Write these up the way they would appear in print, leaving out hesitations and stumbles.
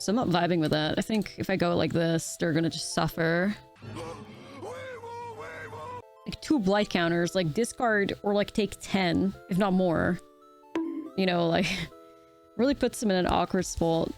So I'm not vibing with that. I think if I go like this, they're gonna just suffer. Like 2 blight counters, like discard or like take 10, if not more. You know, like really puts them in an awkward spot.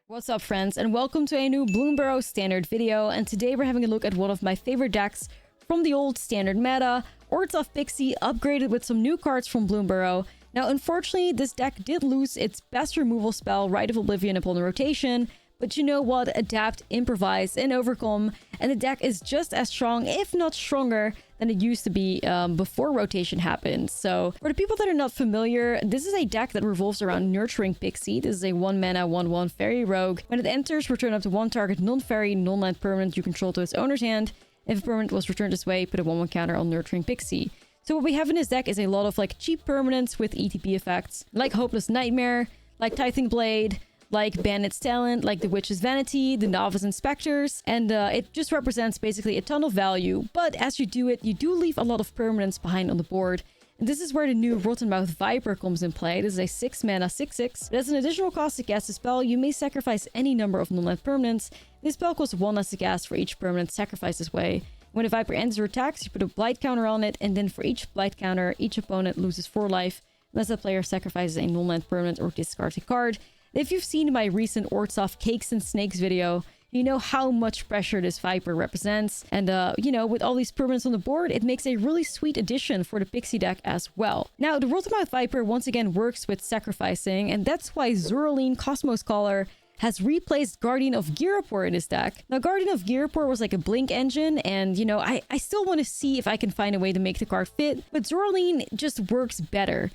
What's up, friends, and welcome to a new Bloomburrow standard video. And today we're having a look at one of my favorite decks from the old standard meta, Orzhov Pixie, upgraded with some new cards from Bloomburrow. Now, unfortunately, this deck did lose its best removal spell, Rite of Oblivion, upon the rotation. But you know what? Adapt, improvise, and overcome. And the deck is just as strong, if not stronger, than it used to be before rotation happened. So for the people that are not familiar, this is a deck that revolves around Nurturing Pixie. This is a 1-mana 1/1 fairy rogue. When it enters, return up to 1 target non-fairy, non-land permanent you control to its owner's hand. If a permanent was returned this way, put a 1/1 counter on Nurturing Pixie. So what we have in this deck is a lot of like cheap permanents with ETP effects, like Hopeless Nightmare, like Tithing Blade, like Bandit's Talent, like the Witch's Vanity, the Novice Inspectors, and it just represents basically a ton of value. But as you do it, you do leave a lot of permanents behind on the board. And this is where the new Rottenmouth Viper comes in play. This is a 6-mana 6/6. But as an additional cost to cast a spell, you may sacrifice any number of non-land permanents. This spell costs 1 less to cast for each permanent sacrificed this way. When a Viper enters or attacks, you put a Blight counter on it, and then for each Blight counter, each opponent loses 4 life, unless the player sacrifices a non-land permanent or discards a card. If you've seen my recent Orzhov Cakes and Snakes video, you know how much pressure this Viper represents. And, you know, with all these permanents on the board, it makes a really sweet addition for the Pixie deck as well. Now, the Rottenmouth Viper once again works with sacrificing, and that's why Zuraline Cosmos Caller has replaced Guardian of Ghirapur in his deck. Now, Guardian of Ghirapur was like a blink engine, and, you know, I still want to see if I can find a way to make the card fit, but Zuraline just works better.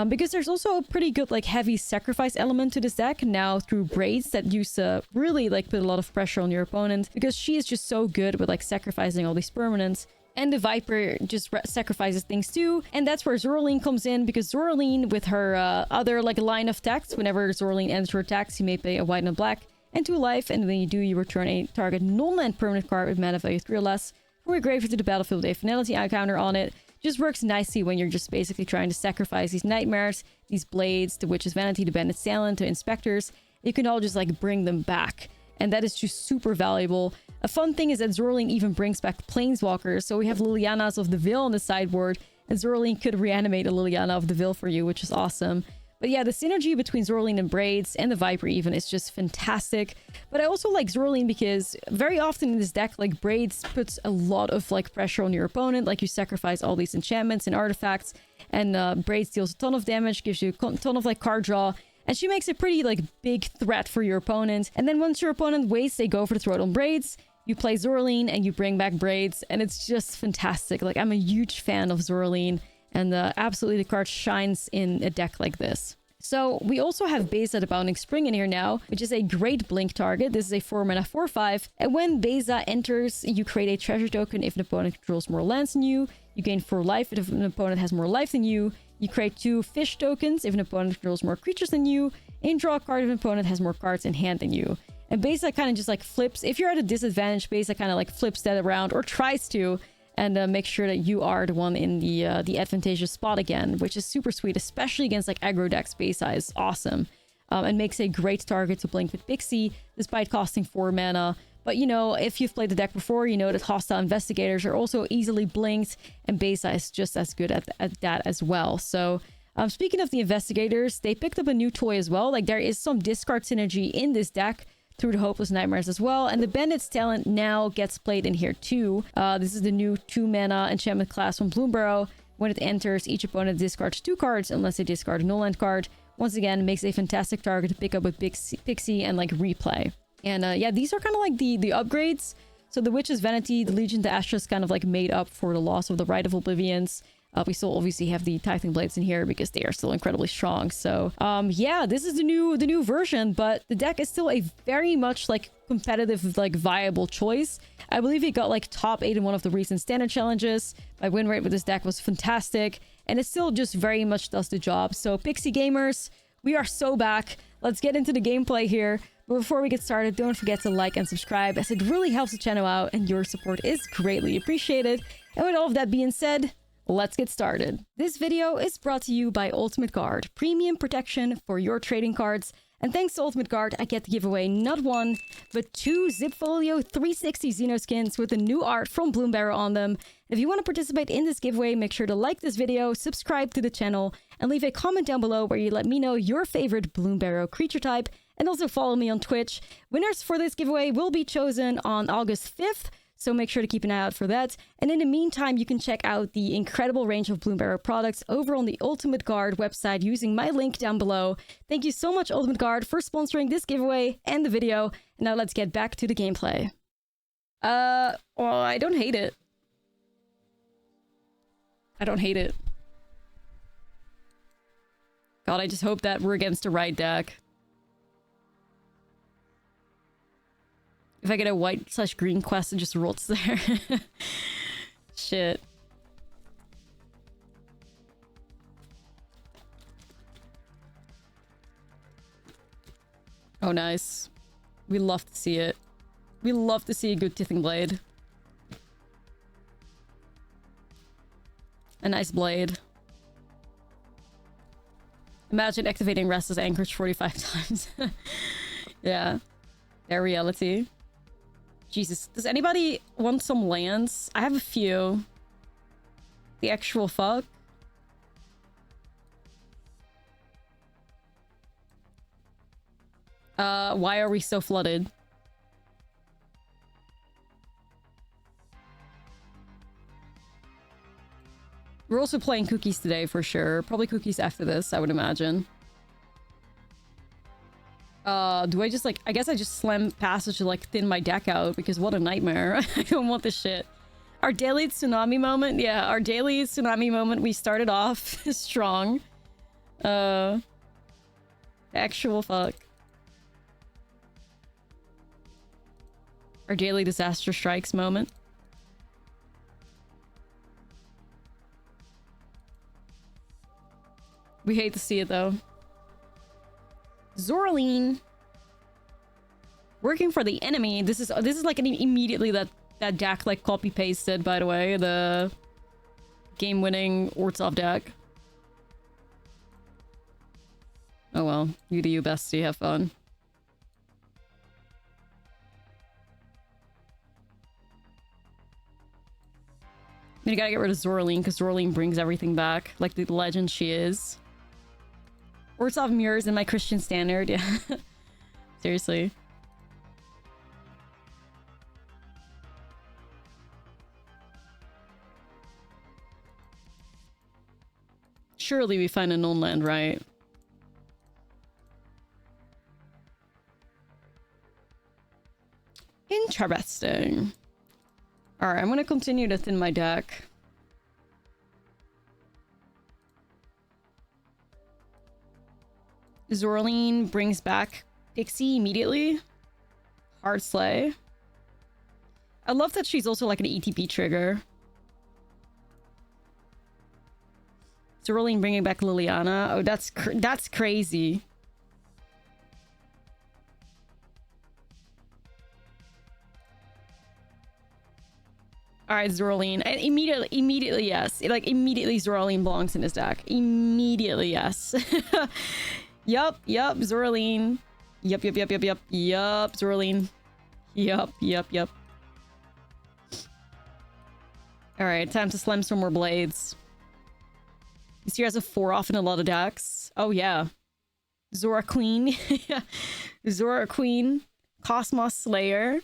Because there's also a pretty good like heavy sacrifice element to this deck now through Braids that used to really like put a lot of pressure on your opponent, because she is just so good with like sacrificing all these permanents. And the Viper just sacrifices things too, and that's where Zuraline comes in, because Zuraline with her other like line of text, whenever Zuraline enters her attacks, you may pay a white and a black and 2 life, and when you do, you return a target non-land permanent card with mana value 3 or less from your graveyard to the battlefield with a finality counter on it. Just works nicely when you're just basically trying to sacrifice these nightmares, these blades, the Witch's Vanity, the Bandit's Talent, the Inspectors. You can all just like bring them back, and that is just super valuable. A fun thing is that Zuraline even brings back Planeswalkers, so we have Lilianas of the Veil on the sideboard, and Zuraline could reanimate a Liliana of the Veil for you, which is awesome. But yeah, the synergy between Zuraline and Braids and the Viper even is just fantastic. But I also like Zuraline because very often in this deck, like Braids puts a lot of like pressure on your opponent. Like you sacrifice all these enchantments and artifacts, and Braids deals a ton of damage, gives you a ton of like card draw. And she makes a pretty like big threat for your opponent. And then once your opponent wastes, they go for the throat on Braids. You play Zuraline and you bring back Braids, and it's just fantastic. Like I'm a huge fan of Zuraline. And absolutely, the card shines in a deck like this. So we also have Beza the Bounding Spring in here now, which is a great blink target. This is a 4-mana 4/5. And when Beza enters, you create a treasure token if an opponent controls more lands than you. You gain 4 life if an opponent has more life than you. You create 2 fish tokens if an opponent controls more creatures than you. And draw a card if an opponent has more cards in hand than you. And Beza kind of just like flips. If you're at a disadvantage, Beza kind of like flips that around, or tries to, and make sure that you are the one in the advantageous spot again, which is super sweet, especially against like aggro decks. Beza is awesome, and makes a great target to blink with Pixie, despite costing 4 mana. But you know, if you've played the deck before, you know that Hostile Investigators are also easily blinked, and Beza is just as good at that as well. So speaking of the Investigators, they picked up a new toy as well. Like there is some discard synergy in this deck through the Hopeless Nightmares as well, and the Bandit's Talent now gets played in here too. This is the new 2-mana enchantment class from Bloomburrow. When it enters, each opponent discards 2 cards unless they discard a no-land card. Once again, makes a fantastic target to pick up with Pixie and like replay. And yeah, these are kind of like the upgrades. So the Witch's Vanity, the Legion to Ashlizzlle kind of like made up for the loss of the Rite of Oblivions. We still obviously have the Tithing Blades in here because they are still incredibly strong. So yeah, this is the new version, but the deck is still a very much like competitive, like viable choice. I believe it got like top 8 in one of the recent standard challenges. My win rate with this deck was fantastic, and it still just very much does the job. So Pixie gamers, we are so back. Let's get into the gameplay here. But before we get started, don't forget to like and subscribe, as it really helps the channel out and your support is greatly appreciated. And with all of that being said, let's get started. This video is brought to you by Ultimate Guard, premium protection for your trading cards. And thanks to Ultimate Guard, I get to give away not one, but 2 Zipfolio 360 Xeno skins with the new art from Bloomburrow on them. If you want to participate in this giveaway, make sure to like this video, subscribe to the channel, and leave a comment down below where you let me know your favorite Bloomburrow creature type, and also follow me on Twitch. Winners for this giveaway will be chosen on August 5th, so make sure to keep an eye out for that. And in the meantime, you can check out the incredible range of Bloomburrow products over on the Ultimate Guard website using my link down below. Thank you so much, Ultimate Guard, for sponsoring this giveaway and the video. Now let's get back to the gameplay. Well, I don't hate it. I don't hate it. God, I just hope that we're against the right deck. If I get a white/green quest, it just rots there. Shit. Oh, nice. We love to see it. We love to see a good Tithing Blade. A nice blade. Imagine activating Restless Anchorage 45 times. Yeah. Their reality. Jesus. Does anybody want some lands? I have a few. The actual fuck? Why are we so flooded? We're also playing cookies today for sure. Probably cookies after this, I would imagine. Do I just like... I guess I just slam passage to like thin my deck out because what a nightmare. I don't want this shit. Our daily tsunami moment? Yeah, our daily tsunami moment. We started off strong. Actual fuck. Our daily disaster strikes moment. We hate to see it though. Zorline. Working for the enemy. This is like an immediately that deck like copy pasted, by the way, the game winning Orzhov deck. Oh well, you do you bestie, have fun. I mean, you gotta get rid of Zorline because Zorline brings everything back, like the legend she is. Orzhov mirrors in my Christian standard, yeah. Seriously. Surely we find a non-land, right? Interesting. Alright, I'm gonna continue to thin my deck. Zorline brings back Pixie immediately. Housekeeping. I love that she's also like an ETB trigger. Zorline bringing back Liliana. Oh, that's crazy. All right, Zorline. And immediately, yes. Like, immediately Zorline belongs in his deck. Immediately, yes. Yup, Zorline. Yup, Zorline. Yup. Alright, time to slam some more blades. You see, has a 4-off in a lot of decks. Oh, yeah. Zora Queen. Zora Queen. Cosmos Slayer.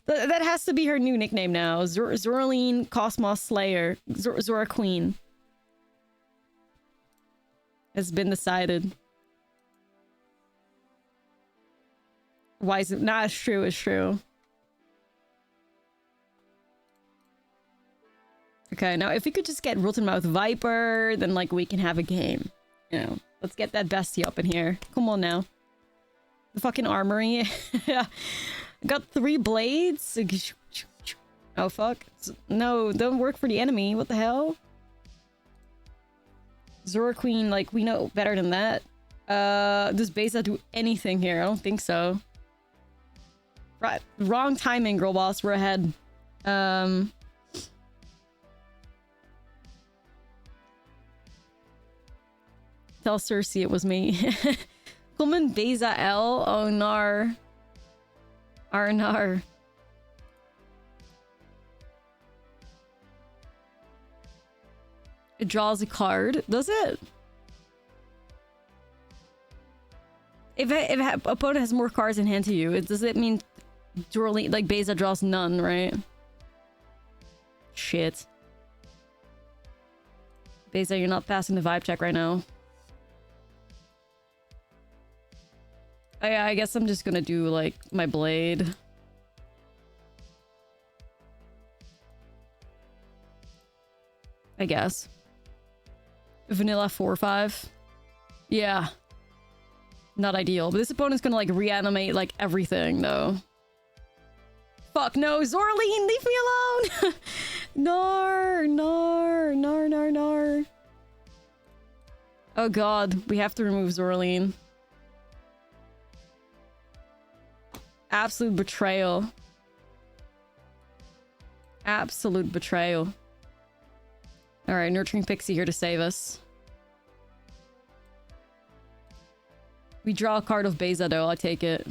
That has to be her new nickname now. Zorline Cosmos Slayer. Zora Queen. Has been decided. Why is it? Nah, it's true, it's true. Okay, now if we could just get Rottenmouth Viper, then like we can have a game. You know, let's get that bestie up in here. Come on now. The fucking armory. Yeah. Got 3 blades. Oh fuck. No, don't work for the enemy. What the hell? Zora Queen, like, we know better than that. Does Beza do anything here? I don't think so. Right, wrong timing, girl boss. We're ahead. Tell Cersei it was me. Common Beza L. Oh, nar. Arnar. It draws a card. Does it? If opponent has more cards in hand to you, does it mean Dorleen, like Beza draws none, right? Shit. Beza, you're not passing the vibe check right now. I guess I'm just gonna do like my blade. I guess. Vanilla 4/5. Yeah. Not ideal. But this opponent's gonna like reanimate like everything though. Fuck no, Zorleen, leave me alone! Nar, nar, nar, nar, nar. Oh god, we have to remove Zorleen. Absolute betrayal. Absolute betrayal. Alright, Nurturing Pixie here to save us. We draw a card of Beza though, I'll take it.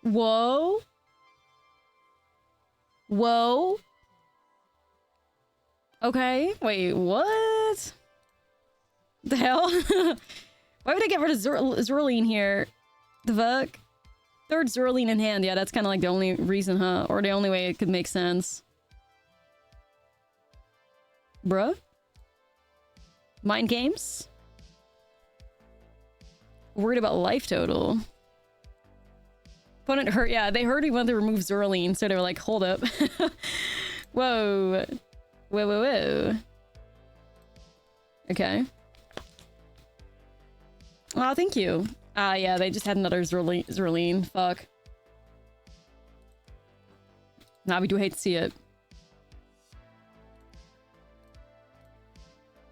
Whoa. Whoa. Okay, wait, what? The hell? Why would I get rid of Zorleen here? The fuck? Third Zorleen in hand, yeah, that's kind of like the only reason, huh? Or the only way it could make sense. Bruh? Mind games? Worried about life total. Opponent hurt, yeah, they heard he wanted to remove Zorleen, so they were like, hold up. Whoa. Whoa, whoa, whoa. Okay. Oh, thank you. Yeah, they just had another Zorleen. Fuck. Nah, we do hate to see it.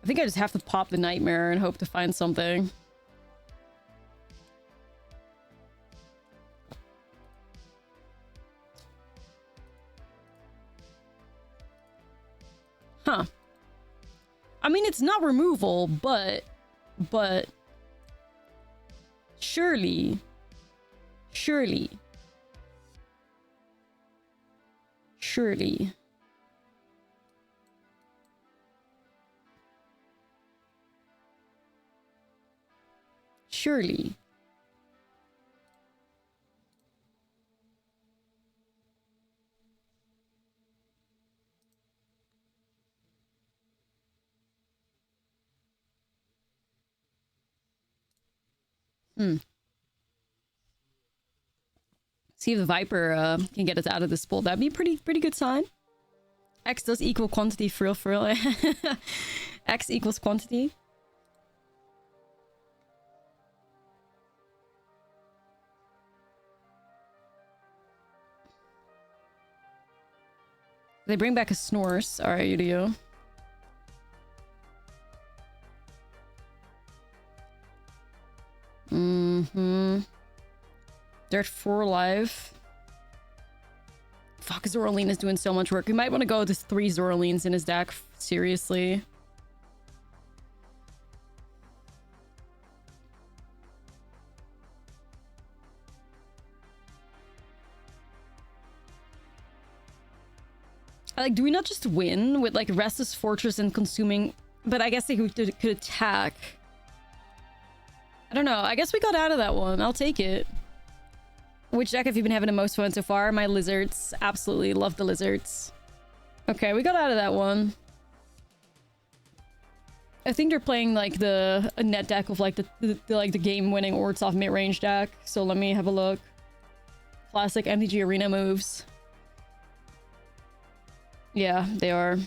I think I just have to pop the Nightmare and hope to find something. Huh. I mean, it's not removal, but... Surely. Surely. Surely. Surely. See if the Viper can get us out of this pool. That'd be a pretty good sign. X does equal quantity for real. X equals quantity. They bring back a Snores. Alright, you do you. They're at 4 life. Fuck, Zorleen is doing so much work. We might want to go with 3 Zorleens in his deck. Seriously. Like, do we not just win with like Restless Fortress and consuming? But I guess they could attack. I don't know. I guess we got out of that one. I'll take it. Which deck have you been having the most fun so far? My lizards. Absolutely love the lizards. Okay, we got out of that one. I think they're playing like a net deck of like the game-winning Orzhov mid-range deck. So let me have a look. Classic MTG Arena moves. Yeah, they are.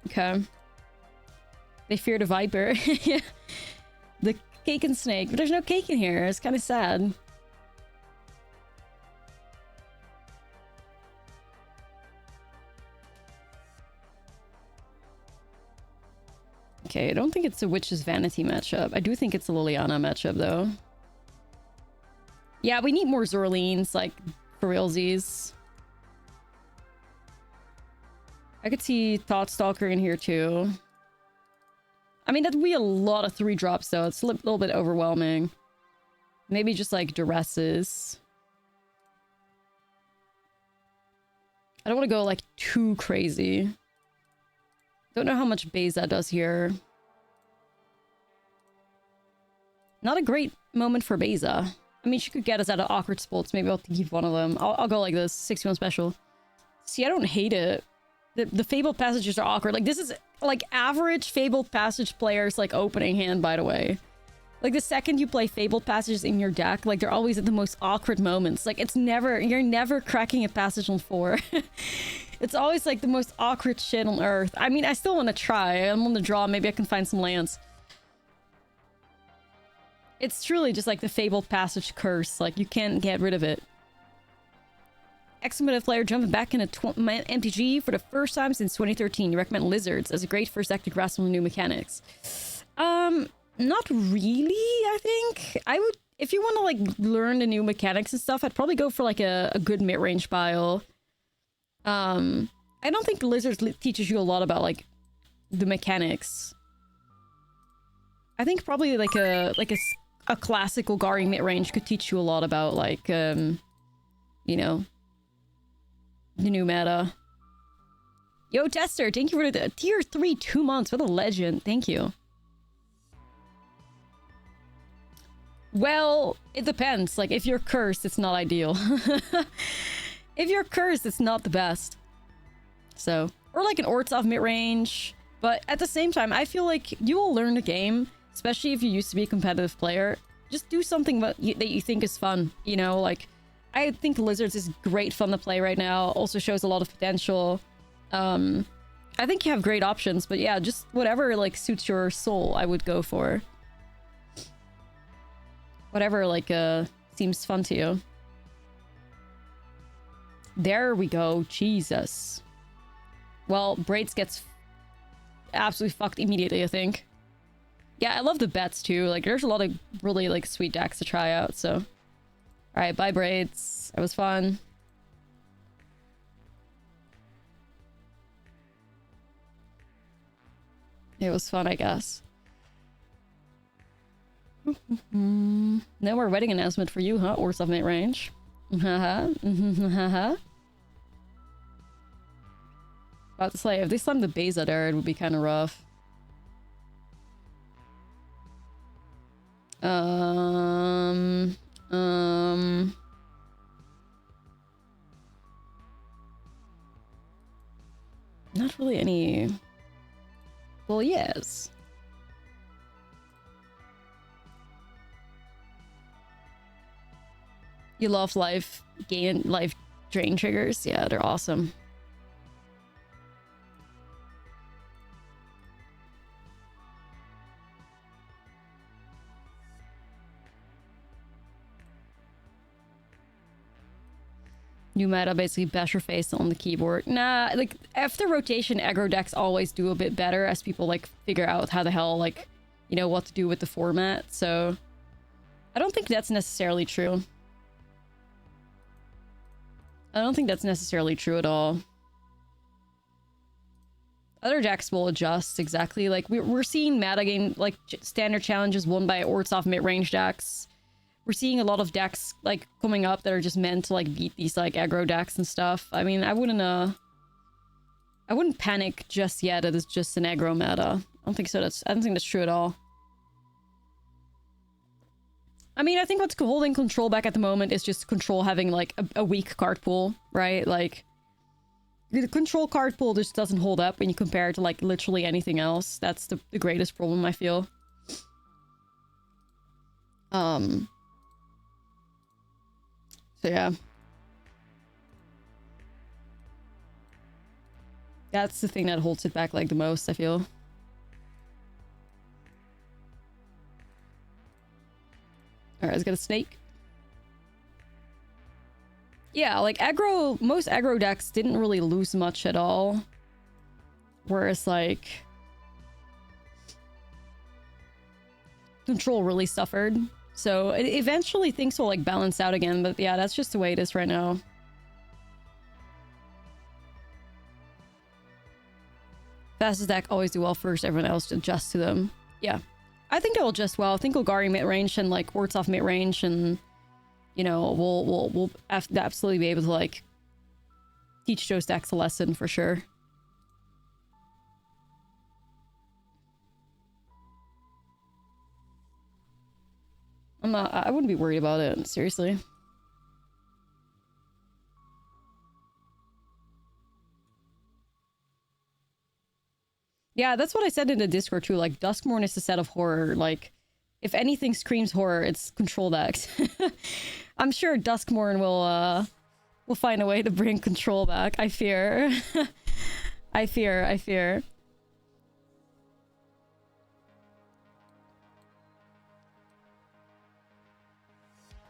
Okay. They fear the Viper. Yeah. The cake and snake. But there's no cake in here. It's kind of sad. Okay, I don't think it's a Witch's Vanity matchup. I do think it's a Liliana matchup, though. Yeah, we need more Zorleens, like, for realsies. I could see Thoughtstalker in here too. I mean, that'd be a lot of 3-drops though. It's a little bit overwhelming. Maybe just like duresses. I don't want to go like too crazy. Don't know how much Beza does here. Not a great moment for Beza. I mean, she could get us out of awkward spots. Maybe I'll keep one of them. I'll go like this. 61 special. See, I don't hate it. The Fabled Passages are awkward. Like, this is like average Fabled Passage players like opening hand, by the way. Like, the second you play Fabled Passages in your deck, like, they're always at the most awkward moments. Like, it's never... You're never cracking a passage on 4. It's always, like, the most awkward shit on Earth. I mean, I still want to try. I'm on the draw. Maybe I can find some lands. It's truly just, like, the Fabled Passage curse. Like, you can't get rid of it. Excellent player jumping back into MTG for the first time since 2013. You recommend Lizards as a great first deck to grasp on the new mechanics. Not really, I think. I would, if you want to like learn the new mechanics and stuff, I'd probably go for like a good mid-range bile. I don't think Lizards teaches you a lot about like the mechanics. I think probably like a classical Gari mid-range could teach you a lot about like you know, the new meta. Yo, Tester, thank you for the tier 3 2 months. What a legend. Thank you. Well, it depends. Like, if you're cursed, it's not ideal. If you're cursed, it's not the best. So, or like an Orzhov mid-range. But at the same time, I feel like you will learn the game, especially if you used to be a competitive player. Just do something that you think is fun, you know? Like, I think Lizards is great fun to play right now. Also shows a lot of potential. I think you have great options, but yeah, just whatever like suits your soul, I would go for. Whatever, like, seems fun to you. There we go. Jesus. Well, Braids gets absolutely fucked immediately, I think. Yeah, I love the bets, too. Like, there's a lot of really, like, sweet decks to try out, so... Alright, bye, Braids. It was fun. It was fun, I guess. No more wedding announcement for you, huh? Or something range. Haha. Haha. About to say, if they slammed the Beza there, it would be kind of rough. Not really any... Well, yes. You love life drain triggers? Yeah, they're awesome. New meta, basically bash your face on the keyboard. Nah, like, after rotation, aggro decks always do a bit better as people, like, figure out how the hell, like, you know, what to do with the format, so... I don't think that's necessarily true. I don't think that's necessarily true at all. Other decks will adjust, exactly. Like, we're seeing meta game, like, standard challenges won by Orzhov mid-range decks. We're seeing a lot of decks, like, coming up that are just meant to, like, beat these, like, aggro decks and stuff. I mean, I wouldn't panic just yet that it's just an aggro meta. I don't think so. I don't think that's true at all. I mean, I think what's holding Control back at the moment is just Control having, like, a weak card pool, right? Like, the Control card pool just doesn't hold up when you compare it to, like, literally anything else. That's the greatest problem, I feel. So, yeah. That's the thing that holds it back, like, the most, I feel. Alright, let's get a snake. Yeah, like, most aggro decks didn't really lose much at all. Whereas, like... Control really suffered. So, eventually things will, like, balance out again. But yeah, that's just the way it is right now. Fastest deck always do well first, everyone else adjusts to them. Yeah. I think they'll adjust well. I think Golgari mid-range and like Orzhov mid-range, and you know, we'll absolutely be able to like teach those decks a lesson for sure. I wouldn't be worried about it, seriously. Yeah, that's what I said in the Discord too. Like, Duskmourn is the set of horror. Like, if anything screams horror, it's control decks. I'm sure Duskmourn will find a way to bring control back. I fear. I fear.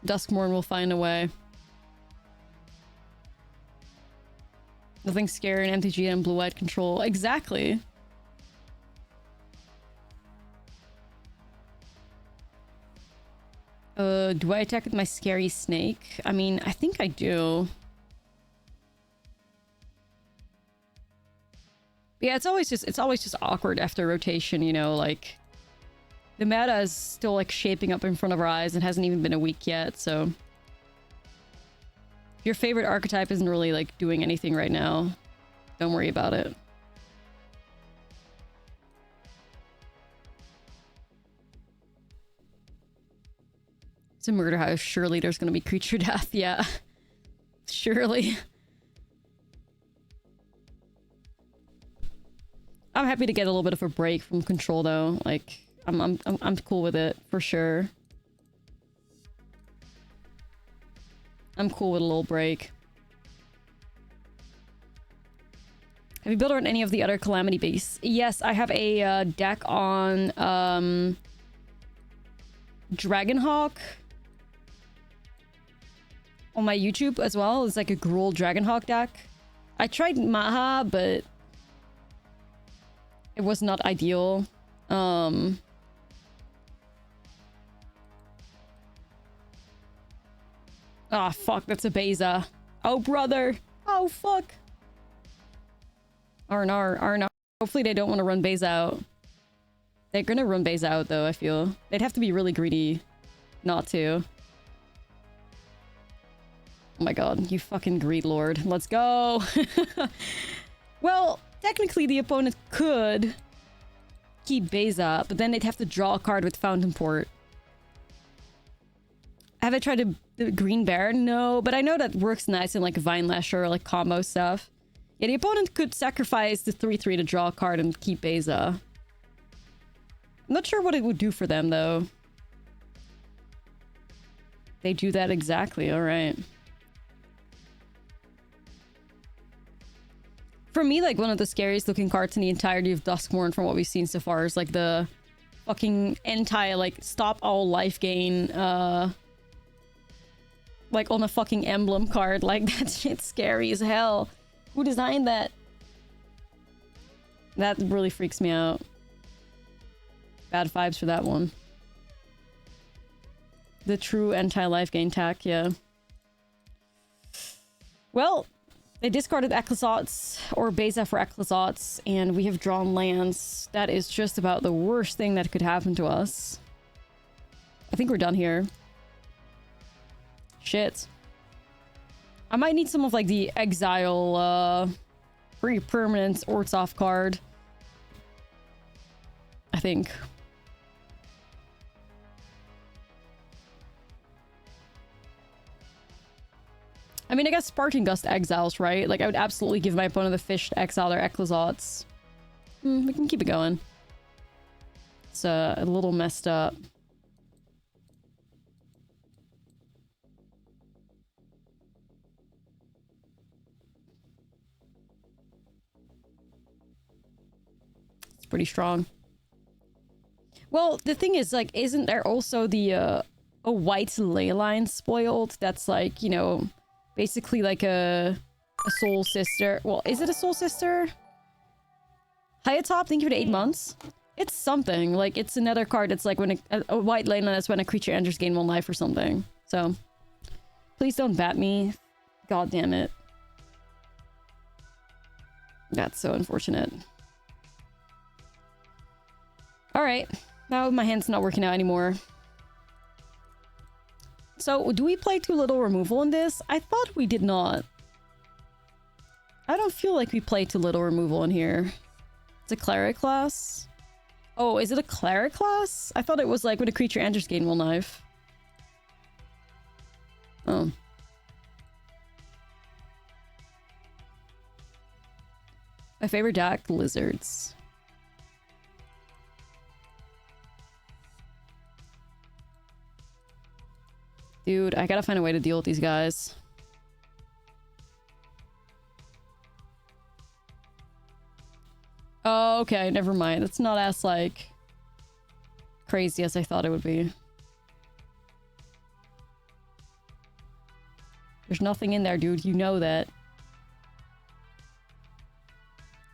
Duskmourn will find a way. Nothing scary in MTG and blue-white control. Exactly. Do I attack with my scary snake? I mean, I think I do. Yeah, it's always just awkward after rotation, you know, like the meta is still like shaping up in front of our eyes and hasn't even been a week yet, so if your favorite archetype isn't really like doing anything right now, don't worry about it. It's a murder house. Surely there's gonna be creature death. Yeah. Surely. I'm happy to get a little bit of a break from control though. Like, I'm cool with it for sure. I'm cool with a little break. Have you built on any of the other Calamity base? Yes, I have a deck on Dragonhawk on my YouTube as well. It's like a Gruul Dragonhawk deck. I tried Maha, but it was not ideal. Oh fuck, that's a Beza. Oh brother. Oh fuck. R&R. Hopefully they don't want to run Beza out. They're gonna run Beza out though, I feel. They'd have to be really greedy not to. Oh my god, you fucking greed lord. Let's go. Well, technically the opponent could keep Beza, but then they'd have to draw a card with Fountain Port. Have I tried to Green Bear? No, but I know that works nice in like Vine Lasher or like combo stuff. Yeah, the opponent could sacrifice the 3/3 to draw a card and keep Beza. I'm not sure what it would do for them though. They do that exactly, alright. For me, like, one of the scariest looking cards in the entirety of Duskmourn from what we've seen so far is, like, the fucking like, stop all life gain, like, on a fucking emblem card. Like, that shit's scary as hell. Who designed that? That really freaks me out. Bad vibes for that one. The true anti-life gain tack, yeah. Well, they discarded Ecclesots, or Beza for Ecclesots, and we have drawn lands. That is just about the worst thing that could happen to us. I think we're done here. Shit. I might need some of, like, the Exile, free permanent Orzhov card. I think. I mean, I guess Sparking Gust exiles, right? Like, I would absolutely give my opponent the fish to exile their Ecclesots. We can keep it going. It's a little messed up. It's pretty strong. Well, the thing is, like, isn't there also the, a white Leyline spoiled that's, like, you know, basically like a soul sister? Well, is it a soul sister? Hayatop, thank you for the 8 months. It's something. Like, it's another card. It's like when a white Leyline is when a creature enters gain 1 life or something. So, please don't bat me. God damn it. That's so unfortunate. Alright. Now my hand's not working out anymore. So, do we play too little removal in this? I thought we did not. I don't feel like we play too little removal in here. It's a cleric class? Oh, is it a cleric class? I thought it was like when a creature enters gain 1 life. Oh. My favorite deck, lizards. Dude, I gotta find a way to deal with these guys. Oh, okay, never mind. It's not as, like, crazy as I thought it would be. There's nothing in there, dude. You know that.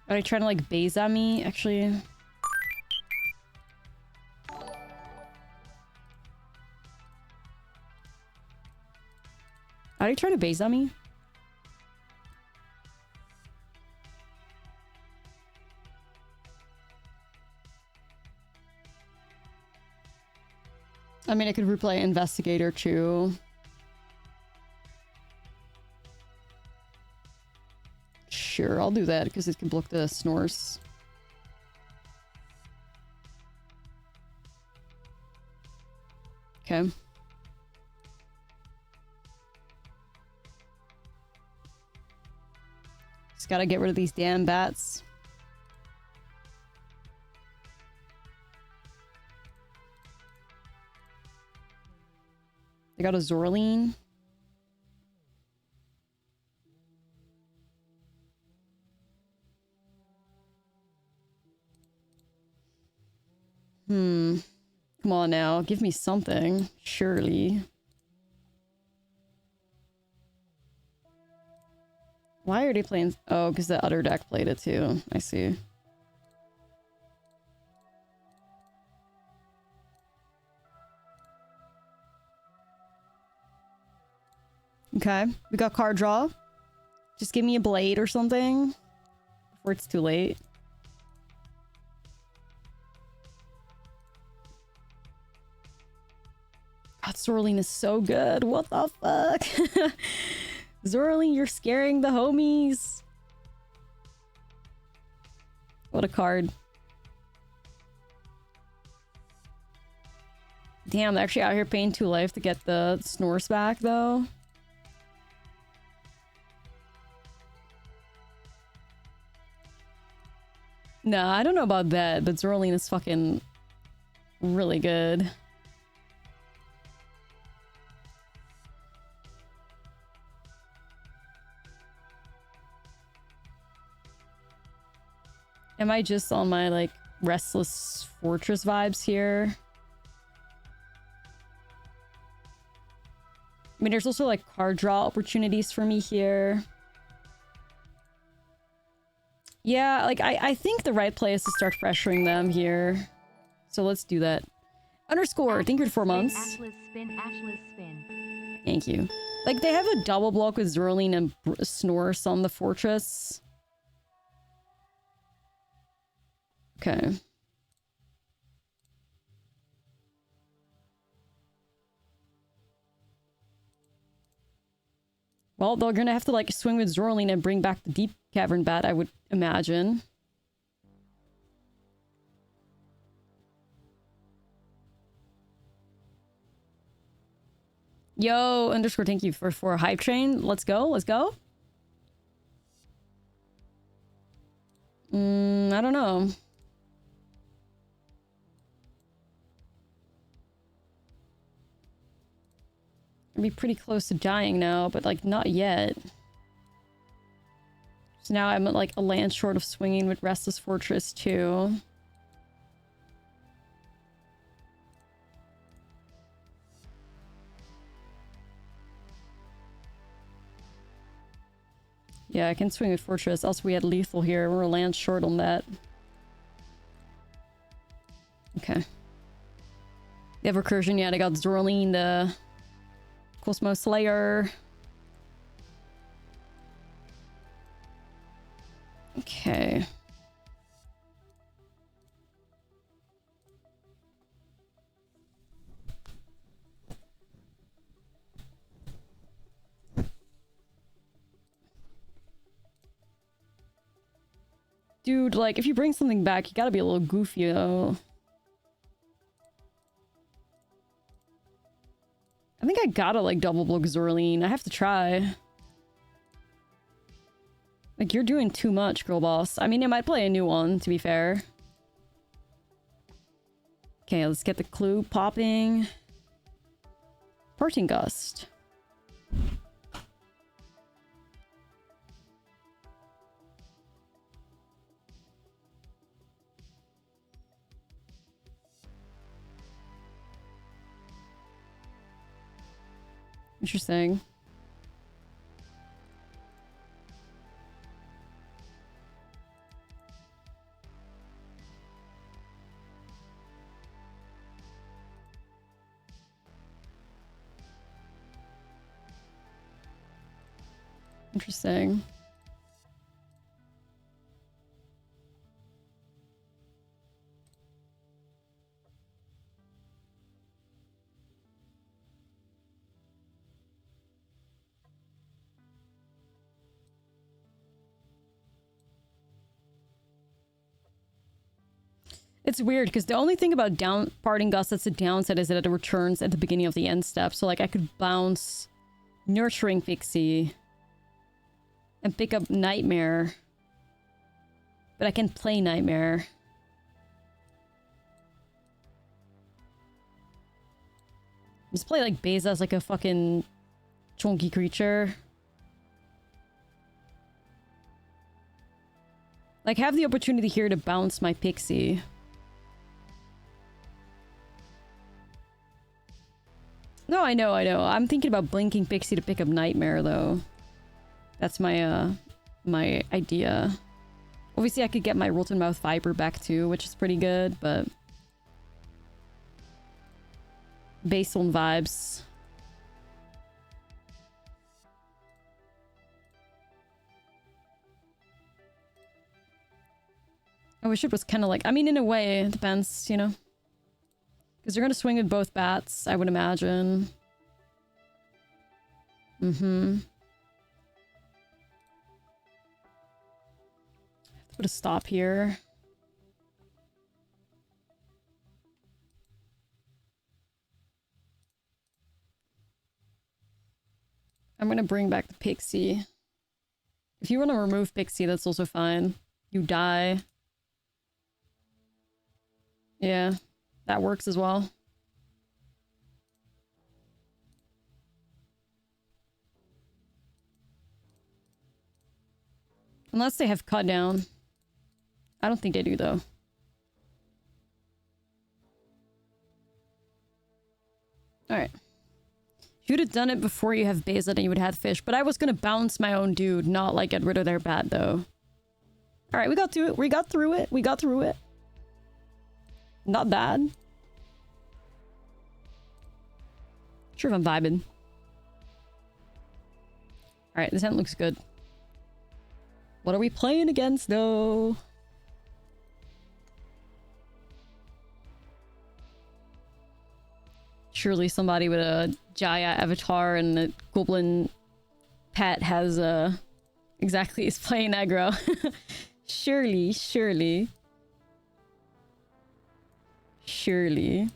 Are they trying to, like, base at me, actually? Are they trying to base on me? I mean, I could replay Investigator too. Sure, I'll do that because it can block the snores. Okay. Just gotta get rid of these damn bats. They got a Zorline. Come on now, give me something, surely. Why are they playing? Oh, because the other deck played it too. I see. Okay, we got card draw. Just give me a blade or something before it's too late. God, Zorline is so good. What the fuck? Zorline, you're scaring the homies. What a card. Damn, they're actually out here paying 2 life to get the snores back, though. Nah, I don't know about that, but Zorline is fucking really good. Am I just on my, like, Restless Fortress vibes here? I mean, there's also, like, card draw opportunities for me here. Yeah, like, I think the right play is to start pressuring them here. So let's do that. Underscore, thank you for 4 months. Ashlizzlle spin. Thank you. Like, they have a double block with Zorline and Snorse on the Fortress. Okay. Well, they're gonna have to, like, swing with Zorline and bring back the Deep Cavern Bat, I would imagine. Yo, underscore, thank you for a hype train. Let's go, let's go. I don't know. I'd be pretty close to dying now, but, like, not yet. So now I'm at, like, a land short of swinging with Restless Fortress too. Yeah, I can swing with Fortress. Also, we had lethal here. We're a land short on that. Okay. They have recursion. Yeah, they got Zorline, the Cosmo Slayer. Okay. Dude, like, if you bring something back, you gotta be a little goofy, though. I think I gotta, like, double block Zorleen. I have to try. Like, you're doing too much, girl boss. I mean, I might play a new one, to be fair. Okay, let's get the clue popping. Parting Gust. Interesting. Interesting. It's weird because the only thing about Parting Gust that's a downside is that it returns at the beginning of the end step. So like I could bounce Nurturing Pixie and pick up Nightmare. But I can play Nightmare. Just play like Beza as like a fucking chunky creature. Like have the opportunity here to bounce my Pixie. No, I know. I'm thinking about blinking Pixie to pick up Nightmare, though. That's my, my idea. Obviously, I could get my Rotten Mouth Viper back, too, which is pretty good, but... based on vibes. I wish it was kind of like... I mean, in a way, it depends, you know? Because you're going to swing with both bats, I would imagine. Mm-hmm. Put a stop here. I'm going to bring back the Pixie. If you want to remove Pixie, that's also fine. You die. Yeah. That works as well. Unless they have cut down. I don't think they do, though. Alright. If you'd have done it before you have Beza, then you would have fish. But I was gonna bounce my own dude, not, like, get rid of their bat, though. Alright, we got through it. We got through it. We got through it. Not bad. Sure if I'm vibing. Alright, this hand looks good. What are we playing against, though? Surely somebody with a Jaya avatar and a goblin pet has exactly is playing aggro. Surely, surely. Surely.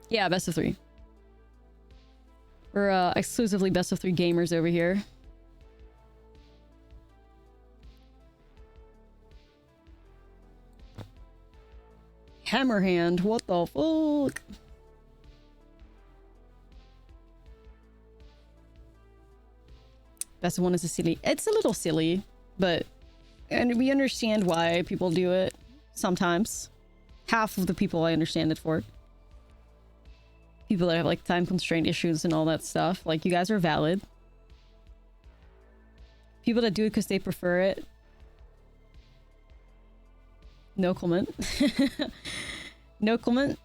Yeah, best of 3. We're exclusively best of 3 gamers over here. Hammerhand, what the fuck? Best one is a silly. It's a little silly, but and we understand why people do it sometimes. Half of the people I understand it for. People that have like time constraint issues and all that stuff. Like you guys are valid. People that do it because they prefer it. No comment. No comment.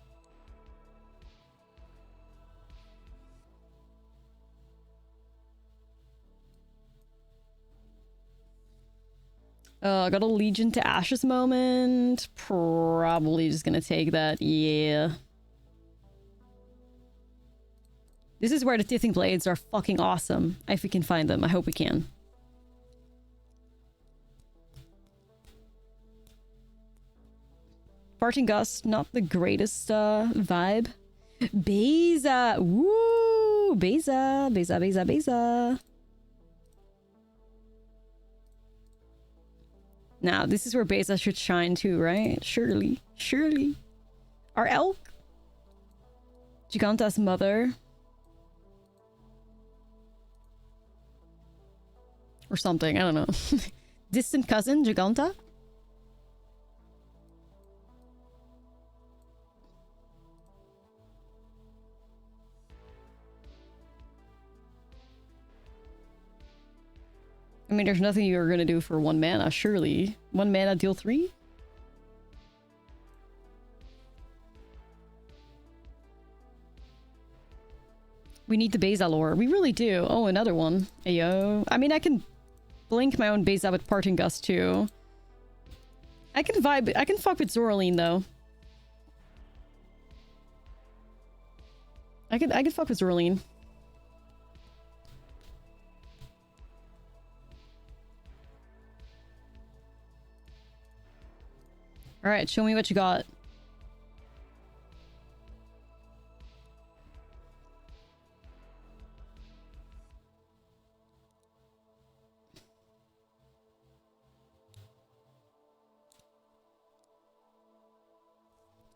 I got a Legion to Ashes moment. Probably just gonna take that. Yeah. This is where the Tithing Blades are fucking awesome. If we can find them. I hope we can. Parting Gust, not the greatest vibe. Beza! Woo! Beza, Beza, Beza, Beza. Now, this is where Beza should shine too, right? Surely. Surely. Our elk? Giganta's mother. Or something, I don't know. Distant cousin, Giganta? I mean, there's nothing you're gonna do for 1 mana, surely. 1 mana, deal 3? We need the Beza lore. We really do. Oh, another one. Ayo. I mean, I can blink my own Beza with Parting Gust, too. I can vibe... I can fuck with Zoraline, though. I can fuck with Zoraline. Alright, show me what you got.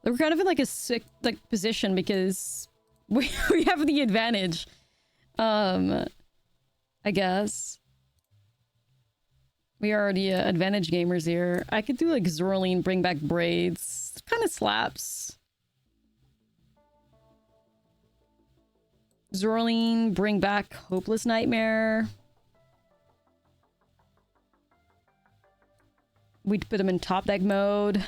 We're kind of in like a sick position because we have the advantage. I guess. We are the advantage gamers here. I could do like Zoraline, bring back braids. Kind of slaps. Zoraline, bring back Hopeless Nightmare. We'd put them in top deck mode.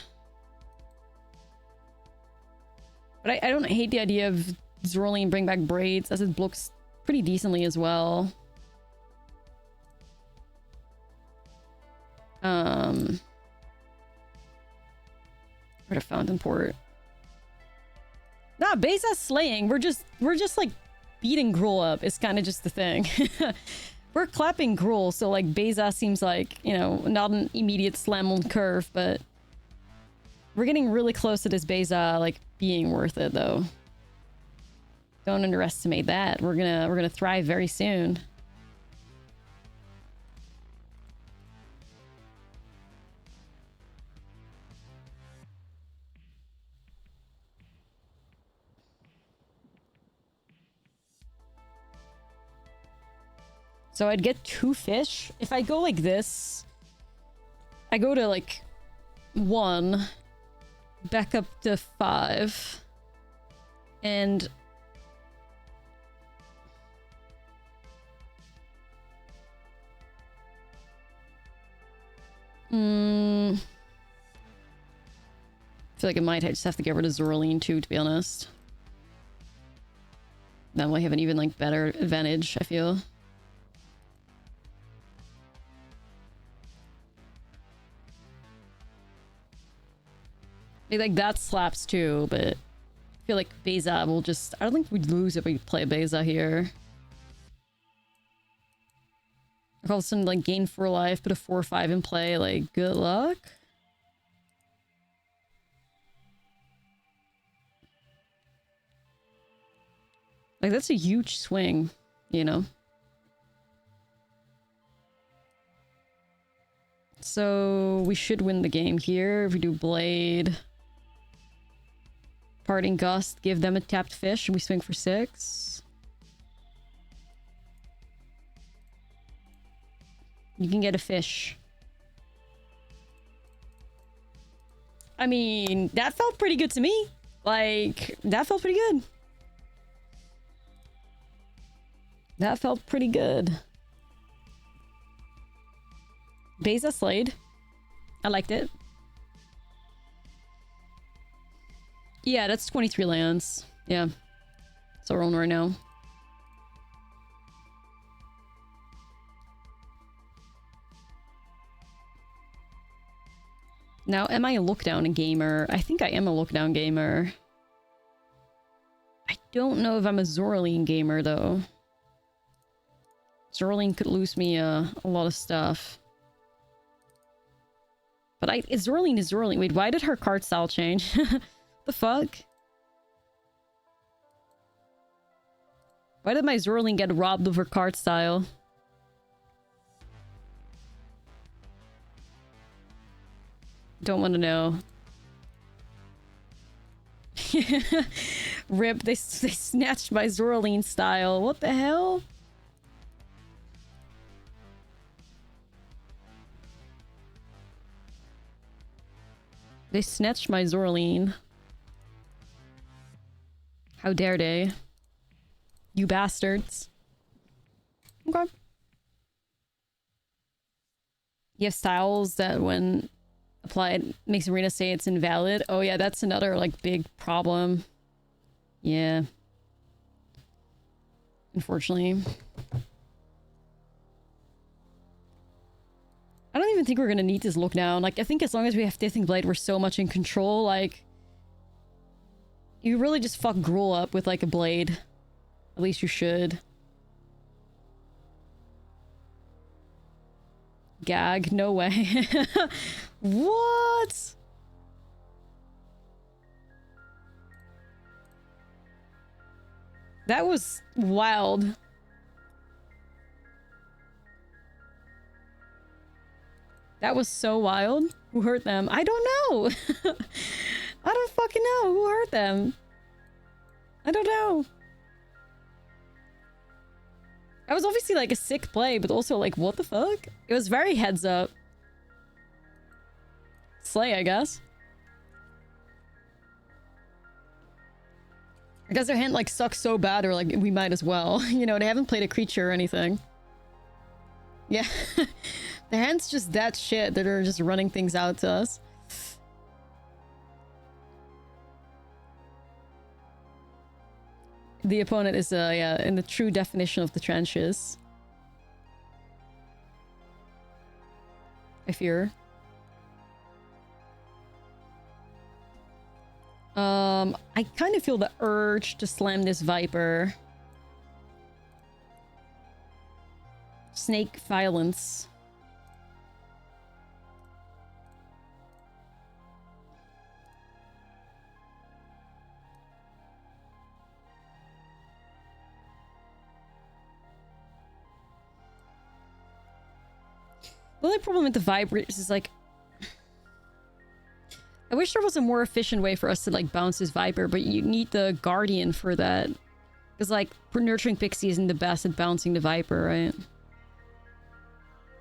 But I don't hate the idea of Zoraline, bring back braids, as it blocks pretty decently as well. Where'd a Fountain Port? Nah, Beza's slaying. We're just like beating Gruul up. It's kind of just the thing. We're clapping Gruul, so like Beza seems like, you know, not an immediate slam on curve, but we're getting really close to this Beza like being worth it though. Don't underestimate that. We're gonna thrive very soon. So I'd get 2 fish. If I go like this, I go to like 1, back up to 5, and I feel like I might just have to get rid of Zoraline too, to be honest. Then we'll have an even like better advantage, I feel. Like that slaps too, but I feel like Beza will just... I don't think we'd lose if we play Beza here. If all of a sudden like gain 4 life, put a 4/5 in play, like good luck. Like that's a huge swing, you know? So we should win the game here if we do Blade. Parting Gust, give them a tapped fish, and we swing for 6. You can get a fish. I mean, that felt pretty good to me. Like, that felt pretty good. That felt pretty good. Beza slayed. I liked it. Yeah, that's 23 lands. Yeah. So we're on right now. Now, am I a lookdown gamer? I think I am a lookdown gamer. I don't know if I'm a Zoraline gamer, though. Zoraline could lose me a lot of stuff. But Zerline is Zerline. Wait, why did her card style change? The fuck? Why did my Zerline get robbed of her card style? Don't want to know. Rip, they snatched my Zerline style. What the hell? They snatched my Zerline. How dare they? You bastards. Okay. You have styles that when applied makes Arena say it's invalid. Oh yeah, that's another like big problem. Yeah. Unfortunately. I don't even think we're gonna need this look down. Like, I think as long as we have Tithing Blade, we're so much in control. Like, you really just fuck Gruul up with like a blade. At least you should. Gag, no way. What? That was wild. That was so wild. Who hurt them? I don't know. I don't fucking know. Who hurt them? I don't know. That was obviously like a sick play, but also like, what the fuck? It was very heads up. Slay, I guess. I guess their hand like sucks so bad, or like we might as well. You know, they haven't played a creature or anything. Yeah. Their hand's just that shit that are just running things out to us. The opponent is, yeah, in the true definition of the trenches. I fear. I kind of feel the urge to slam this Viper. Snake violence. The only problem with the Vibrators is like, I wish there was a more efficient way for us to like bounce this Viper, but you need the Guardian for that. Because like, Nurturing Pixie isn't the best at bouncing the Viper, right?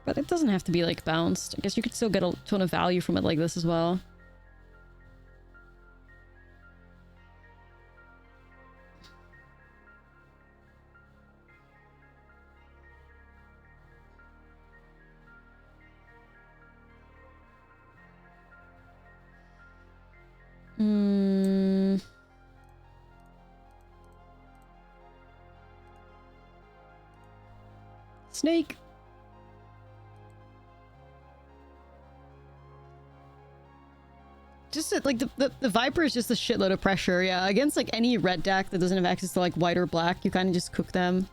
But it doesn't have to be like bounced. I guess you could still get a ton of value from it like this as well. Snake. Just like the Viper is just a shitload of pressure. Yeah, against like any red deck that doesn't have access to like white or black, you kind of just cook them.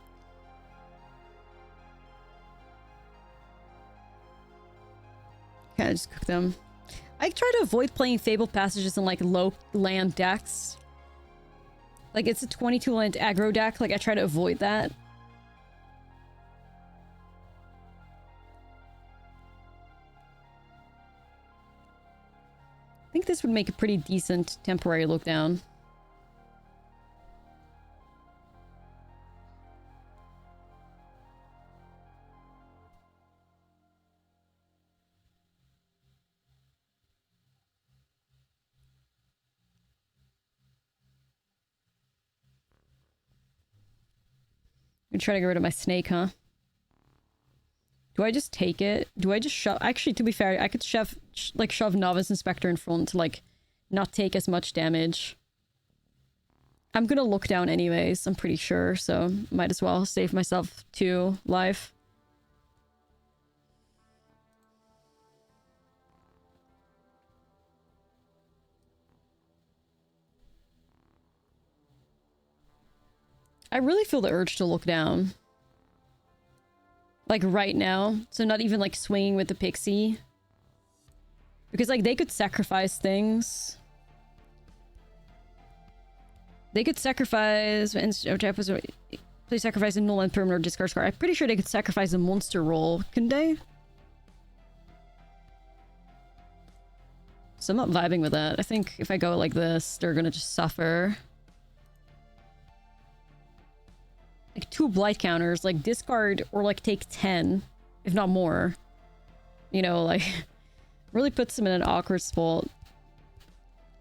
Kind of just cook them. I try to avoid playing Fabled Passages in like low land decks. Like it's a 22 land aggro deck. Like I try to avoid that. I think this would make a pretty decent temporary look down. I'm trying to get rid of my snake, huh? Do I just take it? Do I just shove? Actually, to be fair, I could shove Novice Inspector in front to, like, not take as much damage. I'm gonna look down anyways, I'm pretty sure, so might as well save myself 2 life. I really feel the urge to look down. Like right now. So not even like swinging with the Pixie. Because, like, they could sacrifice things. They could sacrifice... Play sacrifice a null and permanent or discard card. I'm pretty sure they could sacrifice a monster roll, couldn't they? So I'm not vibing with that. I think if I go like this, they're gonna just suffer. Like 2 blight counters, like discard or like take 10, if not more. You know, like really puts them in an awkward spot.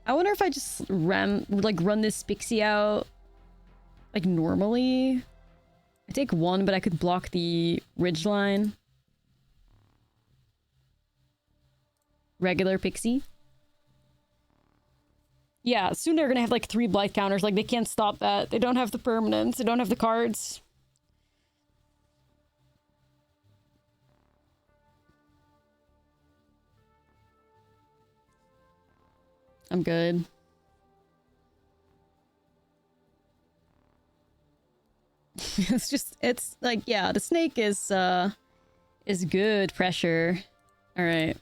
I wonder if I just run this Pixie out like normally. I take 1, but I could block the ridgeline. Regular Pixie. Yeah, soon they're gonna have like 3 blight counters. Like, they can't stop that. They don't have the permanents. They don't have the cards. I'm good. It's like, yeah, the snake is good pressure. All right.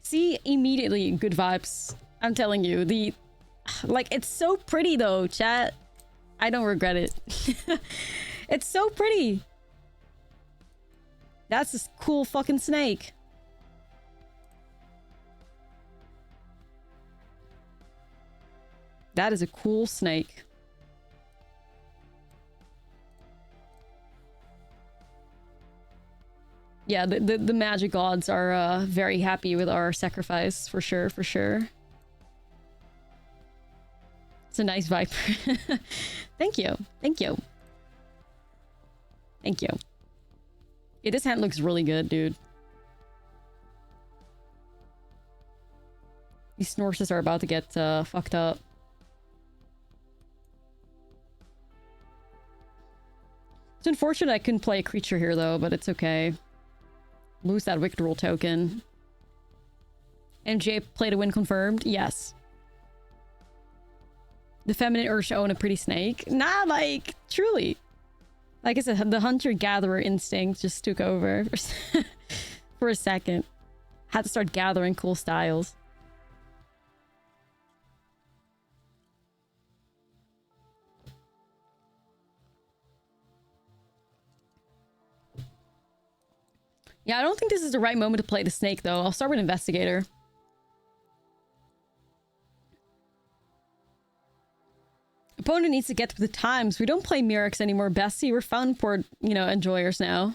See, immediately good vibes. I'm telling you, like, it's so pretty though, chat. I don't regret it. It's so pretty. That's a cool fucking snake. That is a cool snake. Yeah, the magic gods are very happy with our sacrifice, for sure, for sure. It's a nice viper. Thank you. Thank you. Thank you. Yeah, this hand looks really good, dude. These Snorses are about to get fucked up. It's unfortunate I couldn't play a creature here, though, but it's okay. Lose that Withdrawal token. MJ play to win confirmed? Yes. The feminine urge to own a pretty snake? Nah, like, truly. Like I said, the hunter-gatherer instinct just took over for a second. Had to start gathering cool styles. Yeah, I don't think this is the right moment to play the snake, though. I'll start with Investigator. Opponent needs to get with the times. We don't play Mirrex anymore, Bessie. We're Fountainport, you know, enjoyers now.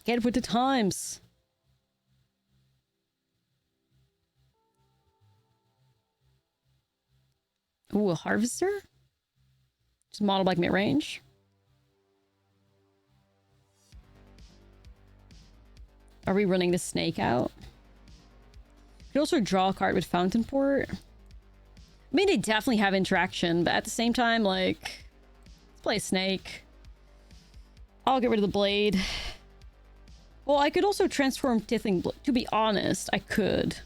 Get with the times. Ooh, a Harvester? Just model like mid-range. Are we running the snake out? You could also draw a card with Fountainport. I mean, they definitely have interaction, but at the same time, like, let's play a snake. I'll get rid of the blade. Well, I could also transform Tithing Blade. To be honest, I could.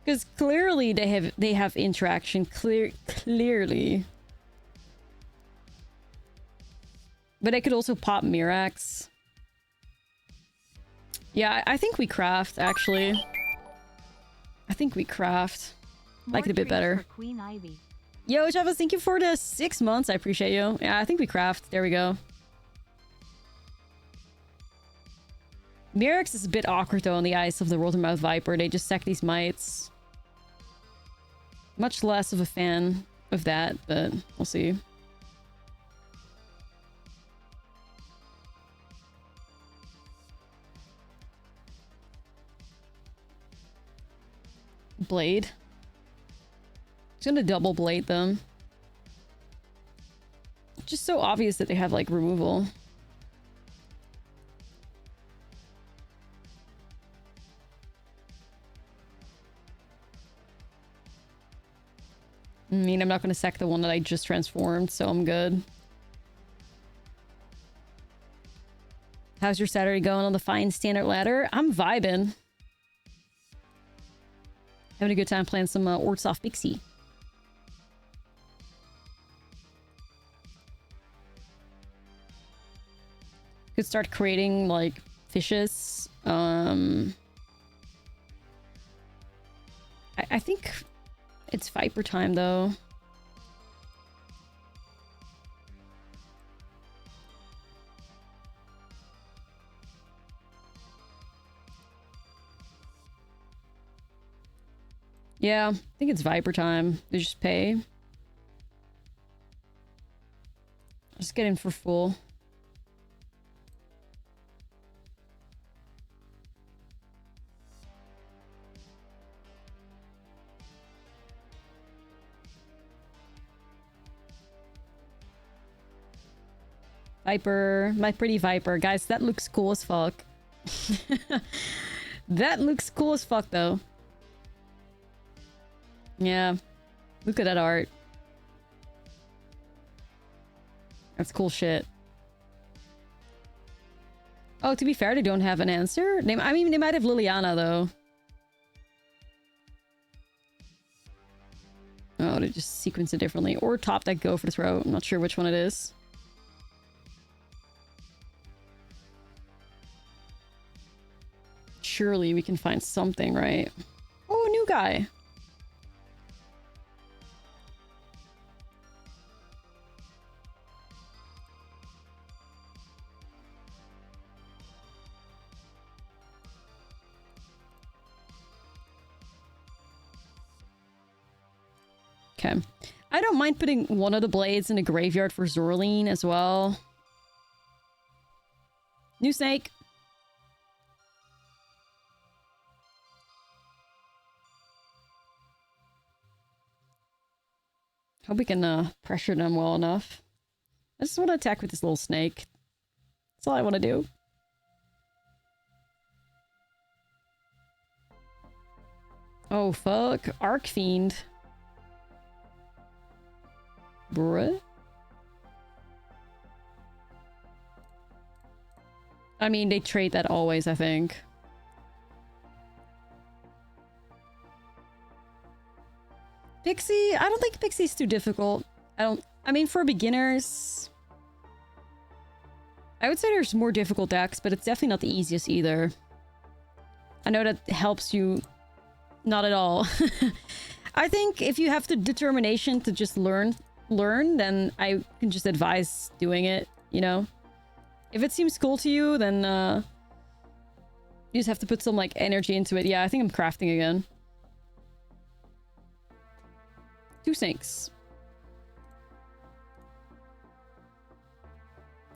Because clearly they have interaction. Clearly. But I could also pop Mirrex. Yeah, I think we craft, actually. I think we craft. Like it a bit better. Queen Ivy. Yo, Javas, thank you for the 6 months. I appreciate you. Yeah, I think we craft. There we go. Mirrex is a bit awkward, though, on the eyes of the Rotomouth Viper. They just sack these mites. Much less of a fan of that, but we'll see. Blade. Just gonna double blade them. Just so obvious that they have, like, removal. I mean, I'm not gonna sack the one that I just transformed, so I'm good. How's your Saturday going on the fine standard ladder? I'm vibing. Having a good time playing some Orzhov Pixie. Could start creating, like, fishes. I think it's Viper time, though. Yeah, I think it's Viper time. They just pay. Just get in for full. Viper, my pretty Viper. Guys, that looks cool as fuck. That looks cool as fuck, though. Yeah. Look at that art. That's cool shit. Oh, to be fair, they don't have an answer. I mean, they might have Liliana, though. Oh, they just sequence it differently. Or top deck Go for the throat. I'm not sure which one it is. Surely we can find something, right? Oh, a new guy. Okay. I don't mind putting one of the blades in the graveyard for Zorleen as well. New snake. Hope we can pressure them well enough. I just want to attack with this little snake. That's all I want to do. Oh, fuck. Arcfiend. Bruh. I mean, they trade that always, I think. Pixie? I don't think Pixie's too difficult. I mean, for beginners... I would say there's more difficult decks, but it's definitely not the easiest either. I know that helps you... Not at all. I think if you have the determination to just learn, then I can just advise doing it, you know? If it seems cool to you, then you just have to put some, like, energy into it. Yeah, I think I'm crafting again. 2 snakes.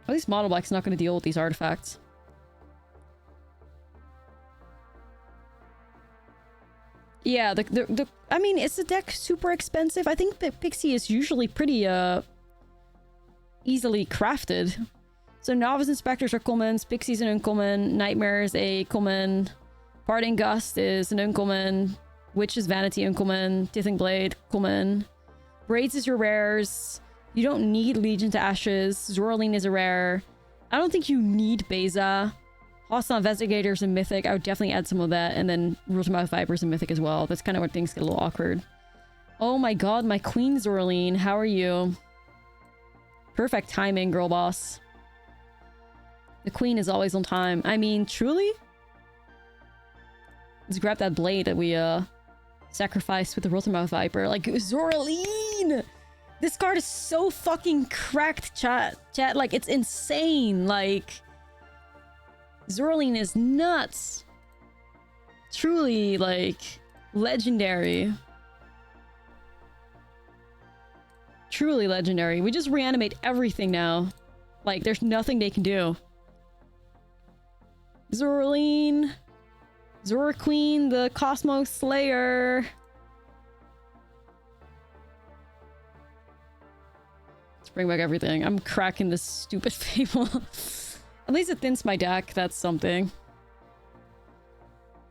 At least Mono Black's not going to deal with these artifacts. Yeah, I mean, is the deck super expensive? I think that Pixie is usually pretty easily crafted. So Novice Inspectors are commons, Pixie's an uncommon, Nightmare is a common, Parting Gust is an uncommon, Witch's Vanity uncommon, Tithing Blade common, Braids is your rares, you don't need Legion to Ashes, Zorleen is a rare, I don't think you need Beza, Hostile Investigators and Mythic, I would definitely add some of that, and then Rotomouth Vipers and Mythic as well. That's kind of where things get a little awkward. Oh my god, my Queen Zorleen, how are you? Perfect timing, girl boss. The Queen is always on time. I mean, truly? Let's grab that blade that we sacrificed with the Rotomouth Viper. Like, Zorleen! This card is so fucking cracked, chat. Like, it's insane. Like... Zorleen is nuts. Truly, like, legendary. Truly legendary. We just reanimate everything now. Like, there's nothing they can do. Zorleen. Zora Queen, the Cosmos Slayer. Let's bring back everything. I'm cracking this stupid Fable. At least it thins my deck. That's something.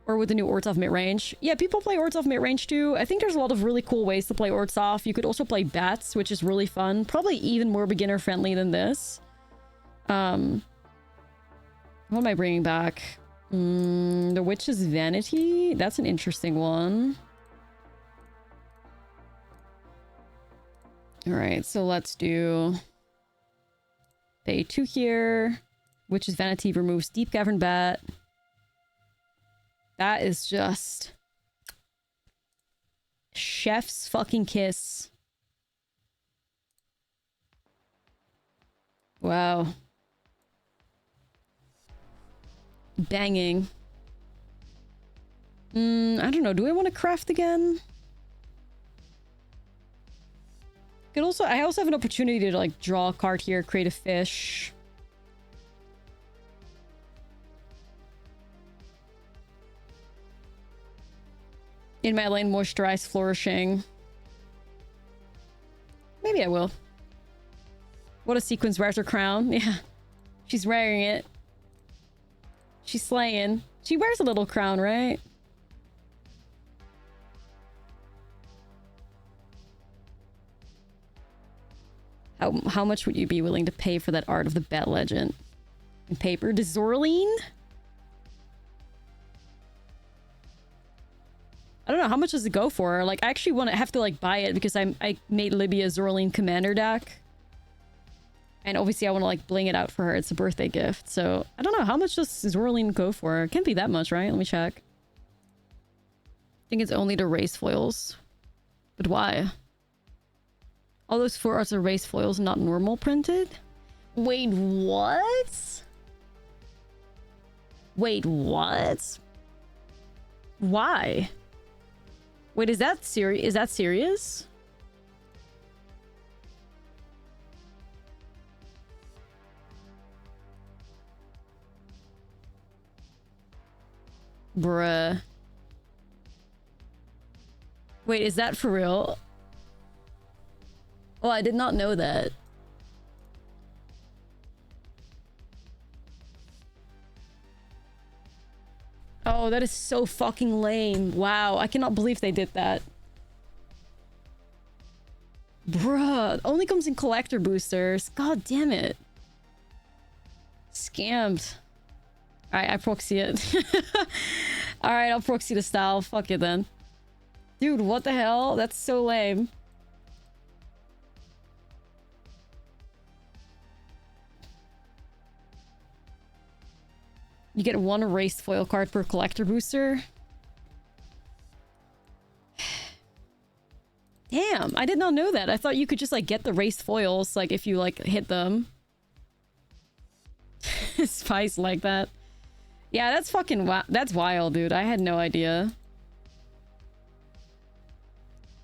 Or with the new Orzhov mid-range. Yeah, people play Orzhov mid-range too. I think there's a lot of really cool ways to play Orzhov. You could also play Bats, which is really fun. Probably even more beginner-friendly than this. What am I bringing back? The Witch's Vanity? That's an interesting one. Alright, so let's do... Pay 2 here. Witch's Vanity removes Deep Cavern Bat. That is just... chef's fucking kiss. Wow. Banging. I don't know. Do I want to craft again? Could also, I also have an opportunity to like draw a card here, create a fish. In my lane, Moisturize, Flourishing. Maybe I will. What a sequence, wears her crown. Yeah. She's wearing it. She's slaying. She wears a little crown, right? How much would you be willing to pay for that Art of the Bat Legend? In paper? The Zorleen? I don't know, how much does it go for? Like, I actually want to have to like buy it because I made Libby a Zorleen commander deck. And obviously I want to like bling it out for her. It's a birthday gift. So I don't know, how much does Zorleen go for? It can't be that much, right? Let me check. I think it's only the race foils. But why? All those 4 arts are race foils, not normal printed? Wait, what? Wait, what? Why? Wait, is that serious? Is that serious? Bruh. Wait, is that for real? Oh, I did not know that. Oh, that is so fucking lame. Wow, I cannot believe they did that. Bruh, only comes in collector boosters. God damn it. Scammed. Alright, I proxy it. Alright, I'll proxy the style. Fuck it then. Dude, what the hell? That's so lame. You get 1 erased foil card per collector booster. Damn, I did not know that. I thought you could just like get the erased foils like if you like hit them. Spice like that. Yeah, that's fucking that's wild, dude. I had no idea.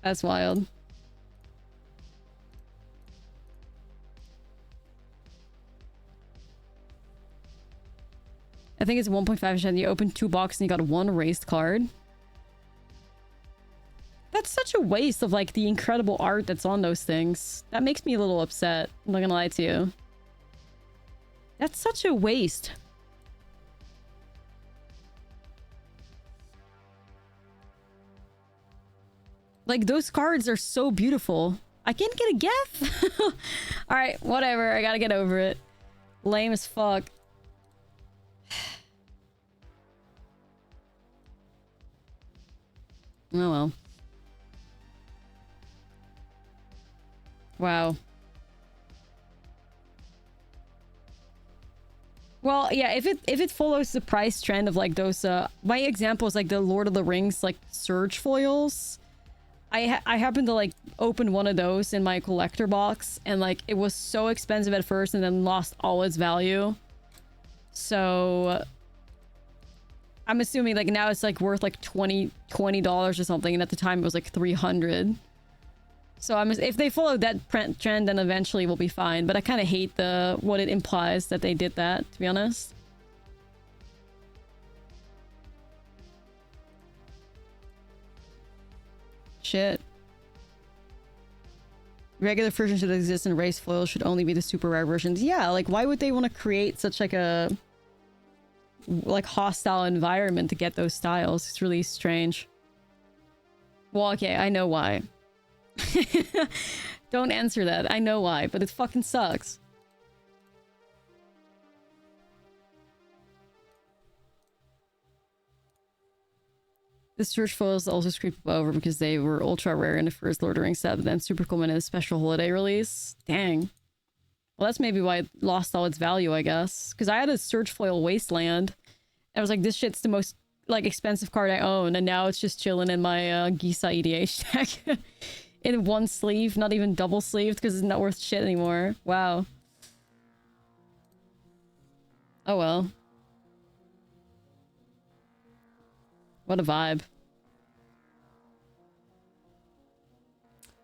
That's wild. I think it's 1.5%. You open 2 boxes and you got 1 erased card. That's such a waste of like the incredible art that's on those things. That makes me a little upset. I'm not gonna lie to you. That's such a waste. Like, those cards are so beautiful. I can't get a gift. Alright, whatever. I gotta get over it. Lame as fuck. Oh well. Wow. Well, yeah, if it follows the price trend of like those my example is like the Lord of the Rings like Surge foils. I happened to like open one of those in my collector box and like it was so expensive at first and then lost all its value. So I'm assuming like now it's like worth like $20 or something, and at the time it was like 300. So if they follow that trend, then eventually we'll be fine. But I kind of hate what it implies that they did that, to be honest. Shit. Regular versions that exist in race foils should only be the super rare versions. Yeah, like why would they want to create such like a like hostile environment to get those styles? It's really strange. Well, okay, I know why. Don't answer that. I know why, but it fucking sucks. The Surge foils also scraped over because they were ultra rare in the first Lord of the Rings set, but then super common in a special holiday release. Dang. Well, that's maybe why it lost all its value, I guess. Because I had a Surge Foil Wasteland. I was like, this shit's the most, like, expensive card I own. And now it's just chilling in my Gisa EDH deck. In one sleeve, not even double sleeved, because it's not worth shit anymore. Wow. Oh well. What a vibe.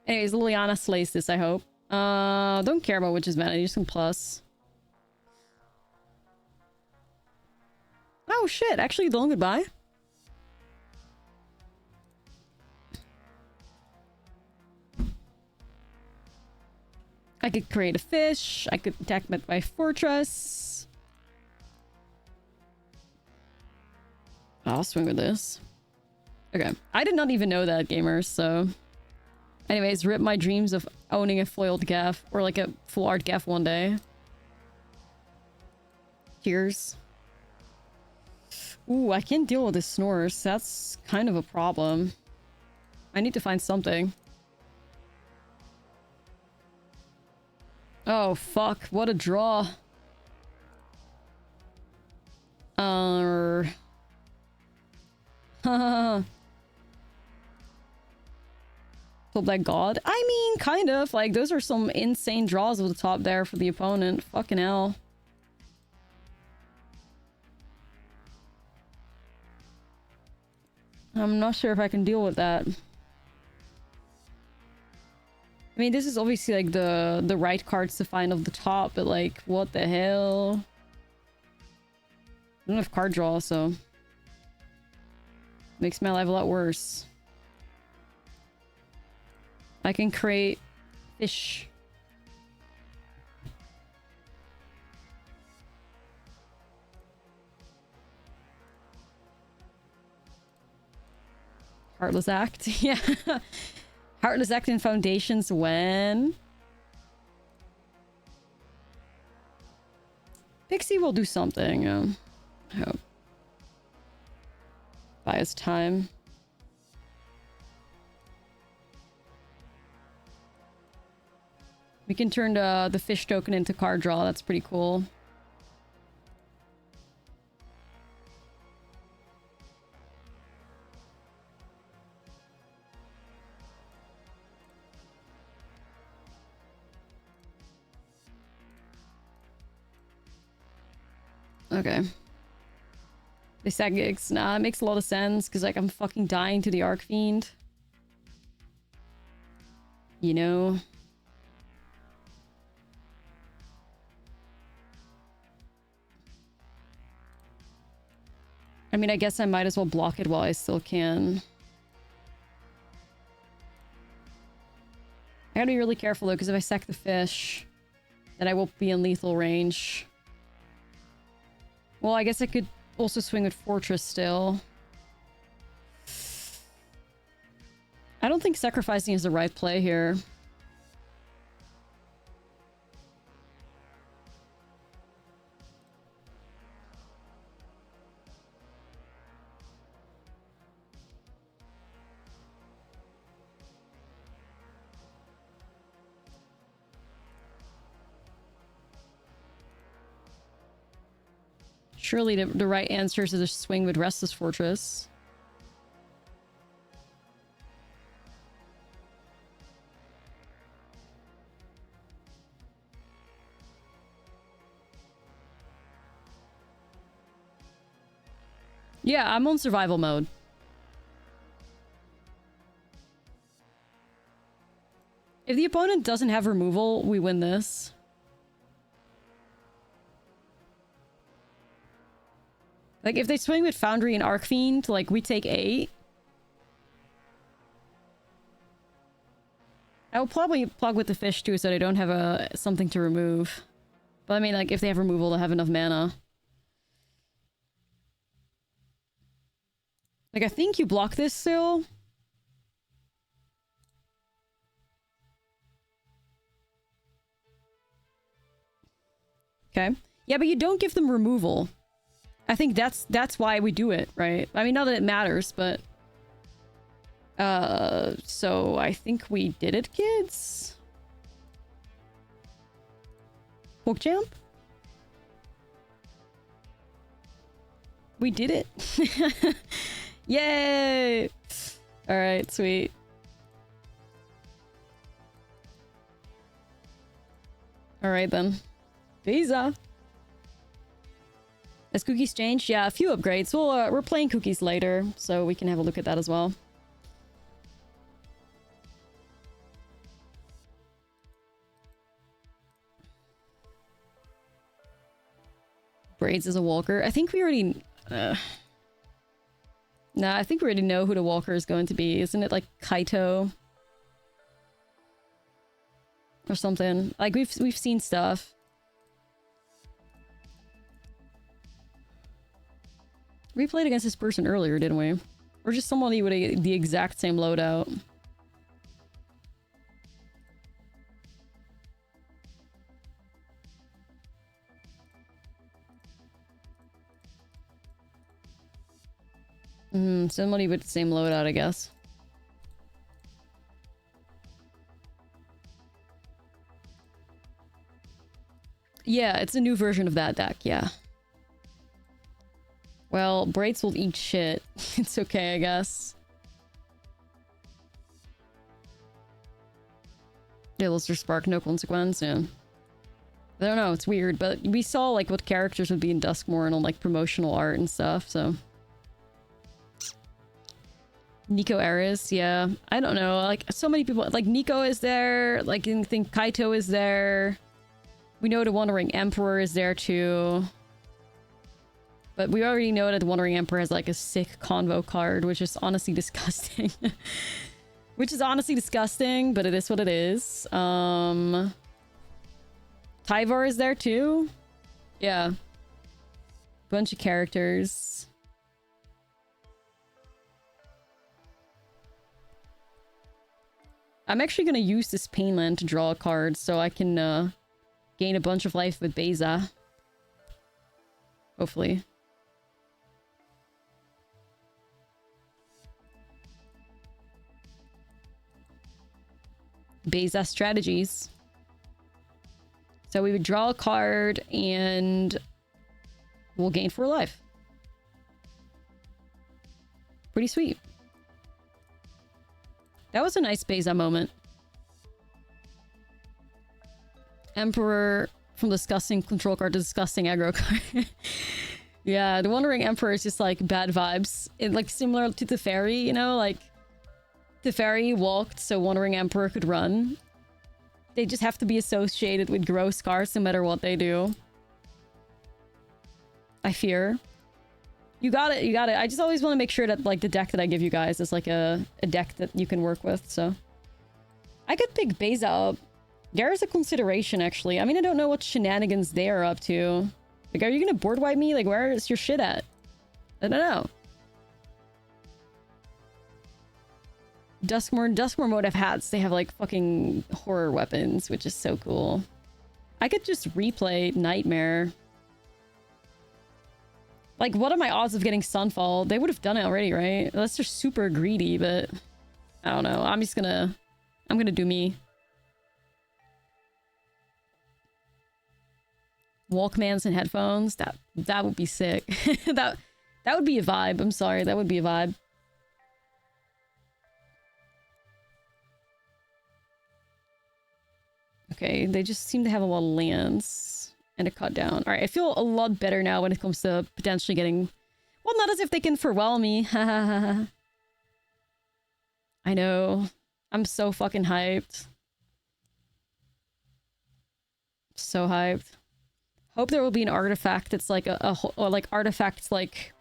Anyways, Liliana slays this, I hope. Don't care about Witch's Mana, just some plus. Oh shit, actually long goodbye. I could create a fish, I could attack with my fortress. I'll swing with this. Okay, I did not even know that, gamers, so... Anyways, rip my dreams of owning a foiled gaff, or like a full art gaff one day. Cheers. Ooh, I can't deal with the snores. That's kind of a problem. I need to find something. Oh, fuck. What a draw. Full Black God? I mean, kind of. Like, those are some insane draws at the top there for the opponent. Fucking hell. I'm not sure if I can deal with that. I mean, this is obviously, like, the right cards to find off the top, but, like, what the hell? I don't have card draw, so... Makes my life a lot worse. I can create fish. Heartless Act? Yeah. Heartless Act in Foundations when? Pixie will do something. I hope. Buy his time. We can turn the fish token into card draw. That's pretty cool. Okay. They said gigs. Nah, it makes a lot of sense because, like, I'm fucking dying to the Arcfiend. You know? I mean, I guess I might as well block it while I still can. I gotta be really careful, though, because if I sack the fish, then I won't be in lethal range. Well, I guess I could also swing with Fortress still. I don't think sacrificing is the right play here. Surely the right answer is to swing with Restless Fortress. Yeah, I'm on survival mode. If the opponent doesn't have removal, we win this. Like, if they swing with Foundry and Arcfiend, like, we take 8. I will probably plug with the fish, too, so they don't have something to remove. But, I mean, like, if they have removal, they'll have enough mana. Like, I think you block this still. Okay. Yeah, but you don't give them removal. I think that's why we do it, right? I mean, not that it matters, but... so I think we did it, kids? Hook jump? We did it. Yay! Alright, sweet. Alright then. Visa! Has cookies changed? Yeah, a few upgrades. Well, we're playing cookies later, so we can have a look at that as well. Braids as a walker. I think we already... Nah, I think we already know who the walker is going to be. Isn't it like Kaito? Or something. Like, we've seen stuff. We played against this person earlier, didn't we? Or just somebody with the exact same loadout. Somebody with the same loadout, I guess. Yeah, it's a new version of that deck, yeah. Well, Braids will eat shit. It's okay, I guess. Yeah, Luster Spark, no consequence, yeah. I don't know, it's weird, but we saw, like, what characters would be in Duskmourn on, like, promotional art and stuff, so... Nico Eris, yeah. I don't know, like, so many people... Like, Nico is there, like, I think Kaito is there. We know the Wandering Emperor is there, too. But we already know that the Wandering Emperor has, like, a sick convo card, which is honestly disgusting. Which is honestly disgusting, but it is what it is. Tyvar is there, too. Yeah. Bunch of characters. I'm actually gonna use this Painland to draw a card so I can gain a bunch of life with Beza. Hopefully. Beza strategies. So we would draw a card and we'll gain 4 life. Pretty sweet. That was a nice Beza moment. Emperor from disgusting control card to disgusting aggro card. Yeah, the Wandering Emperor is just like bad vibes. It, like similar to the Fairy, you know, like the Fairy walked so Wandering Emperor could run. They just have to be associated with gross cards no matter what they do. I fear. You got it, you got it. I just always want to make sure that like the deck that I give you guys is like a deck that you can work with, so. I could pick Beza up. There is a consideration, actually. I mean, I don't know what shenanigans they are up to. Like, are you gonna board wipe me? Like, where is your shit at? I don't know. Duskmourn mode have hats. They have, like, fucking horror weapons, which is so cool. I could just replay Nightmare. Like, what are my odds of getting Sunfall? They would have done it already, right? Unless they're super greedy, but... I don't know. I'm just gonna... I'm gonna do me. Walkmans and headphones? That would be sick. that would be a vibe. I'm sorry. That would be a vibe. Okay, they just seem to have a lot of lands. And a cut down. Alright, I feel a lot better now when it comes to potentially getting... Well, not as if they can farewell me. I know. I'm so fucking hyped. So hyped. Hope there will be an artifact that's like or like artifacts like...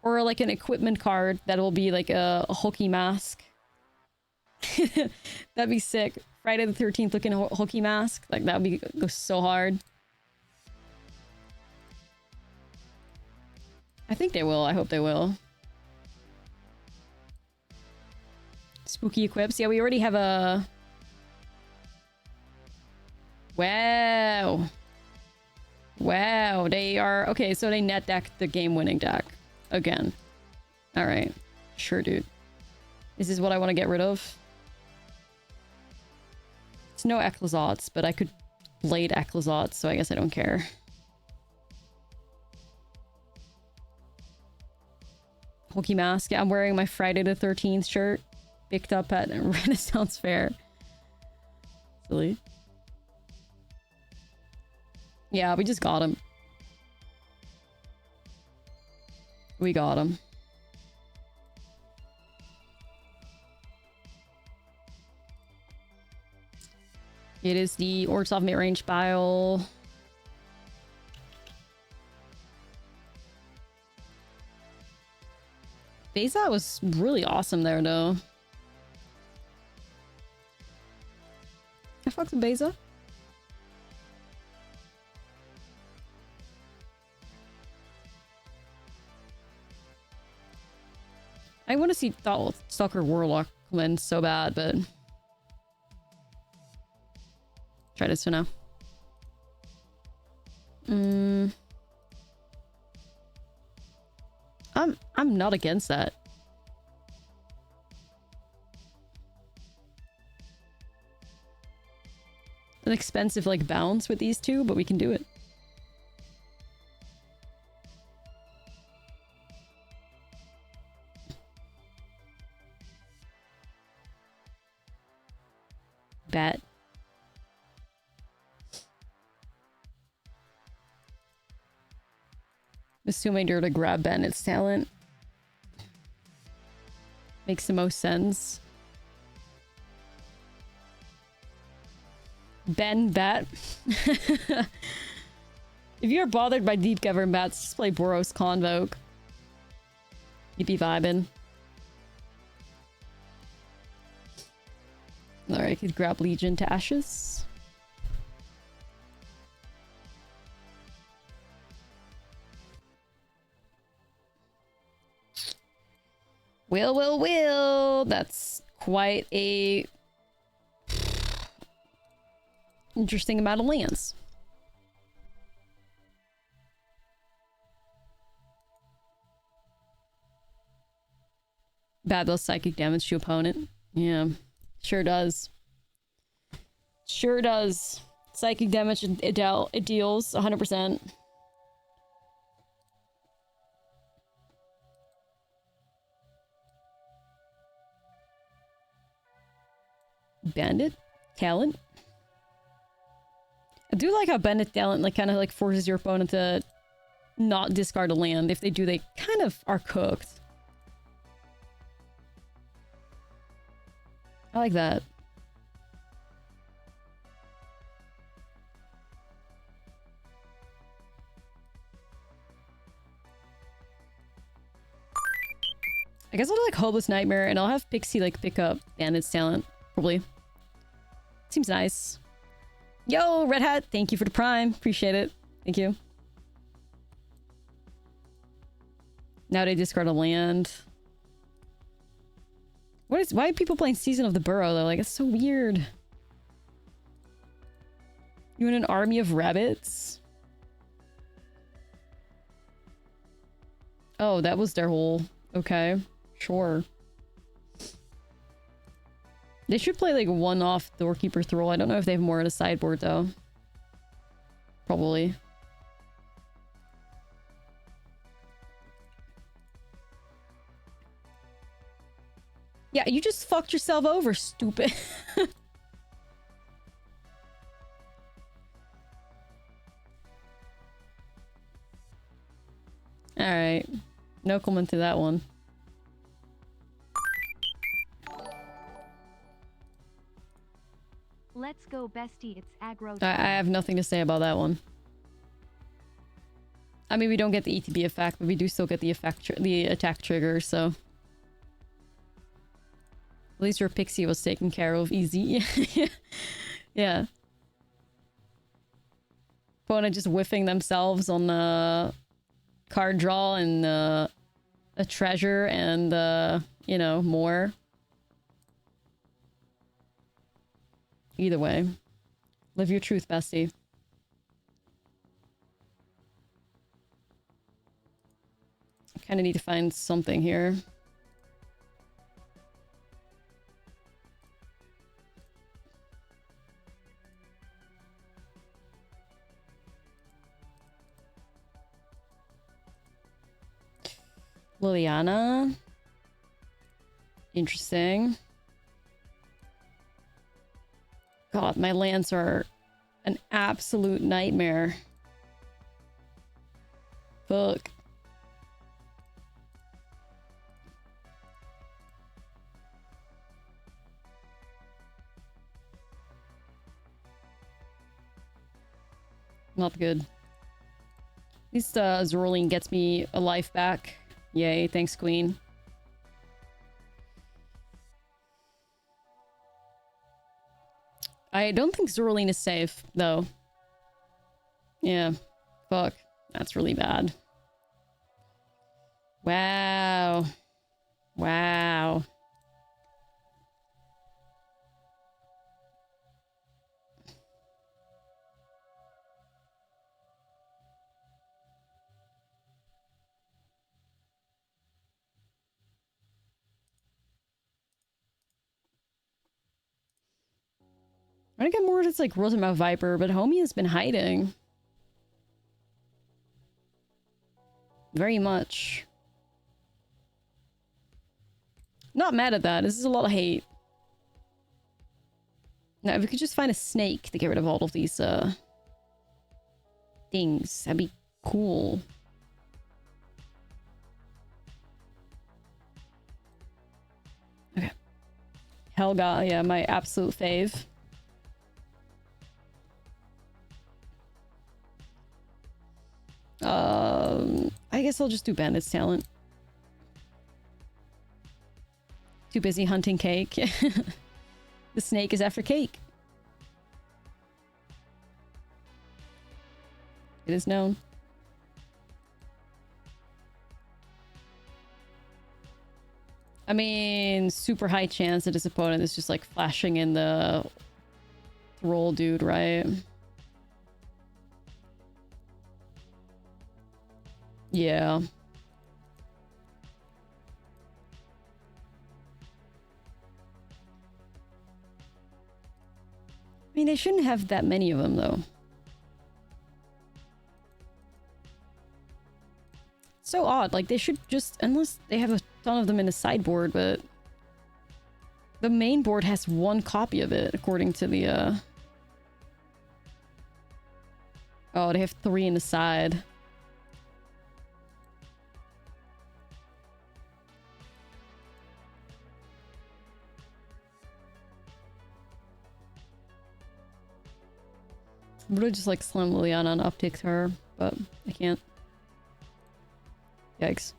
Or like an equipment card that will be like a hooky mask. That'd be sick. Friday the 13th looking hooky mask. Like, that would go so hard. I think they will. I hope they will. Spooky equips. Yeah, we already have a... Wow. Wow. They are... Okay, so they net deck the game-winning deck. Again. Alright. Sure, dude. This is what I want to get rid of. It's no Ecclesots, but I could Blade Ecclesot, so I guess I don't care. Hokey Mask. Yeah, I'm wearing my Friday the 13th shirt. Picked up at Renaissance Fair. Silly. Yeah, we just got him. We got him. It is the Orzhov mid-range bile. Beza was really awesome there, though. I fucked with Beza. I want to see Stalker Warlock come in so bad, but... Try this for now. I'm not against that. An expensive like bounce with these two, but we can do it. Bet. Assuming you're to grab Bennett's talent. Makes the most sense. Ben Bet. If you're bothered by deep govern bats, just play Boros Convoke. You'd be vibing. Alright, I could grab Legion to Ashes. Will. That's quite a interesting amount of lands. Bad those psychic damage to opponent. Yeah, sure does. Sure does. Psychic damage it deals 100%. Bandit talent. I do like how Bandit talent like kind of like forces your opponent to not discard a land. If they do, they kind of are cooked. I like that. I guess I'll do like Hopeless Nightmare and I'll have Pixie like pick up Bandit's talent. Probably. Seems nice. Yo, Red Hat, thank you for the prime. Appreciate it. Thank you. Now they discard a land. Why are people playing Season of the Burrow though? Like, it's so weird. You in an army of rabbits? Oh, that was their whole... Okay. Sure. They should play like one-off Doorkeeper Thrall. I don't know if they have more in the sideboard though. Probably. Yeah, you just fucked yourself over, stupid. Alright. No comment to that one. Let's go, bestie. It's aggro. I have nothing to say about that one. I mean, we don't get the ETB effect, but we do still get the the attack trigger, so... At least your Pixie was taken care of easy. Yeah. Opponent just whiffing themselves on the card draw and a treasure and, you know, more. Either way. Live your truth, bestie. I kind of need to find something here. Liliana. Interesting. God, my lands are an absolute nightmare. Fuck. Not good. At least Zorling gets me a life back. Yay, thanks, Queen. I don't think Zorling is safe, though. Yeah. Fuck. That's really bad. Wow. Wow. I want to get more just like Rosamouth Viper, but homie has been hiding. Very much. Not mad at that. This is a lot of hate. Now, if we could just find a snake to get rid of all of these things, that'd be cool. Okay. Helga, yeah, my absolute fave. I guess I'll just do Bandit's Talent. Too busy hunting cake. The snake is after cake. It is known. I mean, super high chance that his opponent is just like flashing in the Thrall dude, right? Yeah. I mean, they shouldn't have that many of them, though. So odd. Like, they should just... Unless they have a ton of them in the sideboard, but... The main board has one copy of it, according to the, Oh, they have 3 in the side. I would have just like slam Liliana and uptick her, but I can't. Yikes.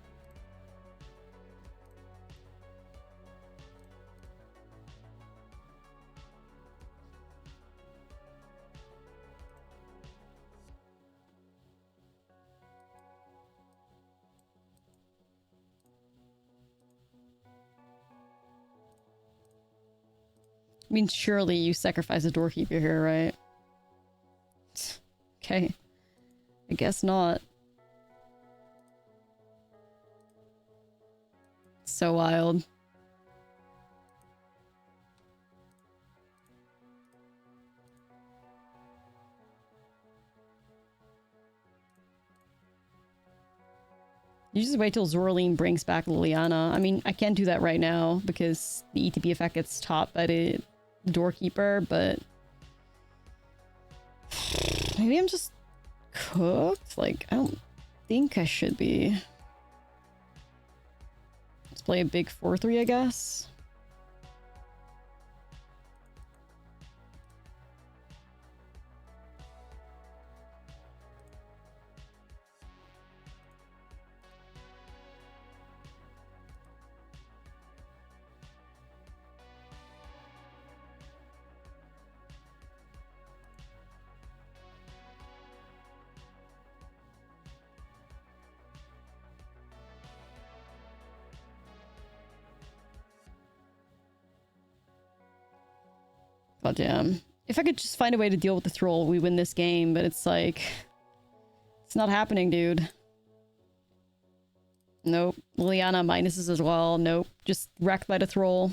I mean, surely you sacrifice a doorkeeper here, right? Okay. I guess not. So wild. You just wait till Zorline brings back Liliana. I mean, I can't do that right now because the ETB effect gets topped by the doorkeeper, but... Maybe I'm just cooked? Like, I don't think I should be. Let's play a big 4-3, I guess. God damn. If I could just find a way to deal with the Thrall, we win this game, but it's like... It's not happening, dude. Nope. Liliana minuses as well. Nope. Just wrecked by the Thrall.